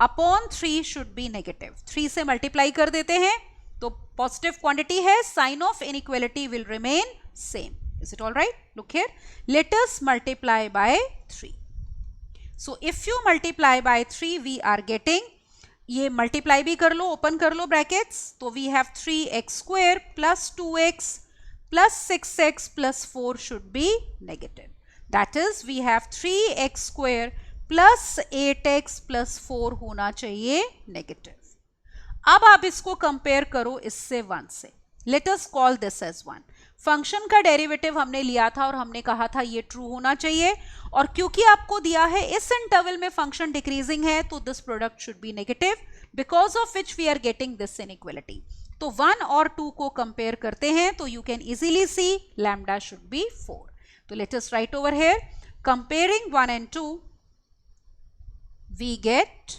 upon 3 should be negative. 3 से मल्टीप्लाई कर देते हैं तो पॉजिटिव क्वांटिटी है, sign of inequality will remain same. Is it all right? Look here, let us multiply by 3। So if you multiply by 3 we are getting, ये multiply भी कर लो, ओपन कर लो ब्रैकेट्स, तो we have 3x square plus 2x plus 6x plus 4 should be negative. That is we have 3x square plus 8x plus 4 होना चाहिए negative. अब आप इसको कंपेयर करो इससे 1 से, let us call this as 1। Function का डेरिवेटिव हमने लिया था और हमने कहा था ये ट्रू होना चाहिए, और क्योंकि आपको दिया है इस इंटरवल में फंक्शन डिक्रीजिंग है तो this product should be negative, because of which we are getting this inequality. तो 1 और 2 को कंपेयर करते हैं तो you can easily see lambda should be 4। तो let us write over here, comparing 1 and 2 we get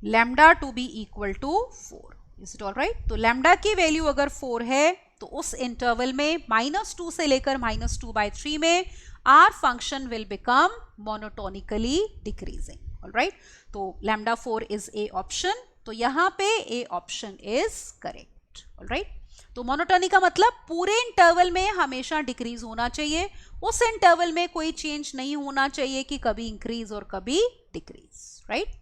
lambda to be equal to 4। Is it all right? तो lambda की value अगर 4 है तो उस इंटरवल में -2 से लेकर -2/3 में our function will become monotonically decreasing. All right, तो लैम्डा 4 इज ए ऑप्शन, तो यहां पे A option is correct. All right, तो मोनोटोनी का मतलब पूरे इंटरवल में हमेशा डिक्रीज होना चाहिए, उस इंटरवल में कोई चेंज नहीं होना चाहिए कि कभी इंक्रीज और कभी decrease. Right?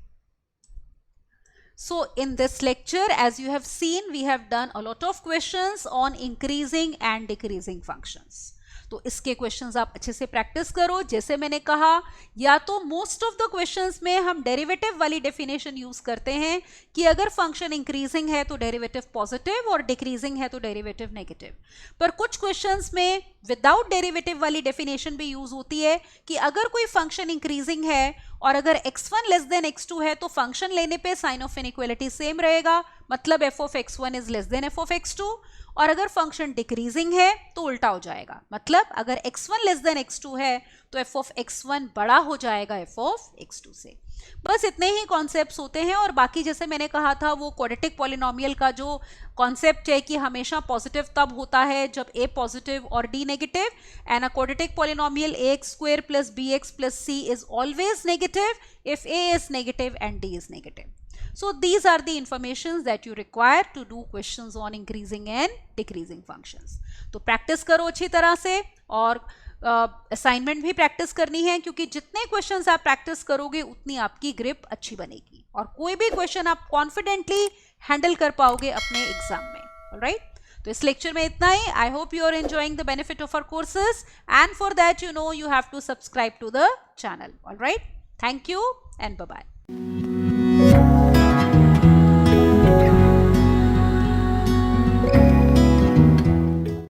So in this lecture, as you have seen, we have done a lot of questions on increasing and decreasing functions. तो इसके क्वेश्चंस आप अच्छे से प्रैक्टिस करो। जैसे मैंने कहा, या तो मोस्ट ऑफ द क्वेश्चंस में हम डेरिवेटिव वाली डेफिनेशन यूज करते हैं कि अगर फंक्शन इंक्रीजिंग है तो डेरिवेटिव पॉजिटिव और डिक्रीजिंग है तो डेरिवेटिव नेगेटिव। पर कुछ क्वेश्चंस में विदाउट डेरिवेटिव वाली डेफिनेशन भी यूज होती है कि अगर कोई फंक्शन इंक्रीजिंग है और अगर x1 लेस देन x2 है तो फंक्शन लेने पे साइन ऑफ इनइक्वालिटी सेम रहेगा, मतलब f of x1 is less than f of x2, और अगर फंक्शन डिक्रीजिंग है तो उल्टा हो जाएगा, मतलब अगर x1 लेस देन x2 है तो f ऑफ x1 बड़ा हो जाएगा f ऑफ x2 से। बस इतने ही कॉन्सेप्ट्स होते हैं, और बाकी जैसे मैंने कहा था वो क्वाड्रेटिक पॉलिनोमियल का जो कॉन्सेप्ट है कि हमेशा पॉजिटिव तब होता है जब a पॉजिटिव और d negative, and a quadratic polynomial ax square plus bx plus c is always negative if a is negative and d is negative. So these are the informations that you require to do questions on increasing and decreasing functions. तो practice करो अच्छी तरह से, और assignment भी practice करनी है, क्योंकि जितने क्वेश्चंस आप प्रैक्टिस करोगे उतनी आपकी ग्रिप अच्छी बनेगी और कोई भी क्वेश्चन आप कॉन्फिडेंटली हैंडल कर पाओगे अपने एग्जाम में. ऑलराइट, तो इस लेक्चर में इतना ही. I hope you are enjoying the benefit of our courses, and for that you have to subscribe to the channel. Alright, thank you and bye bye.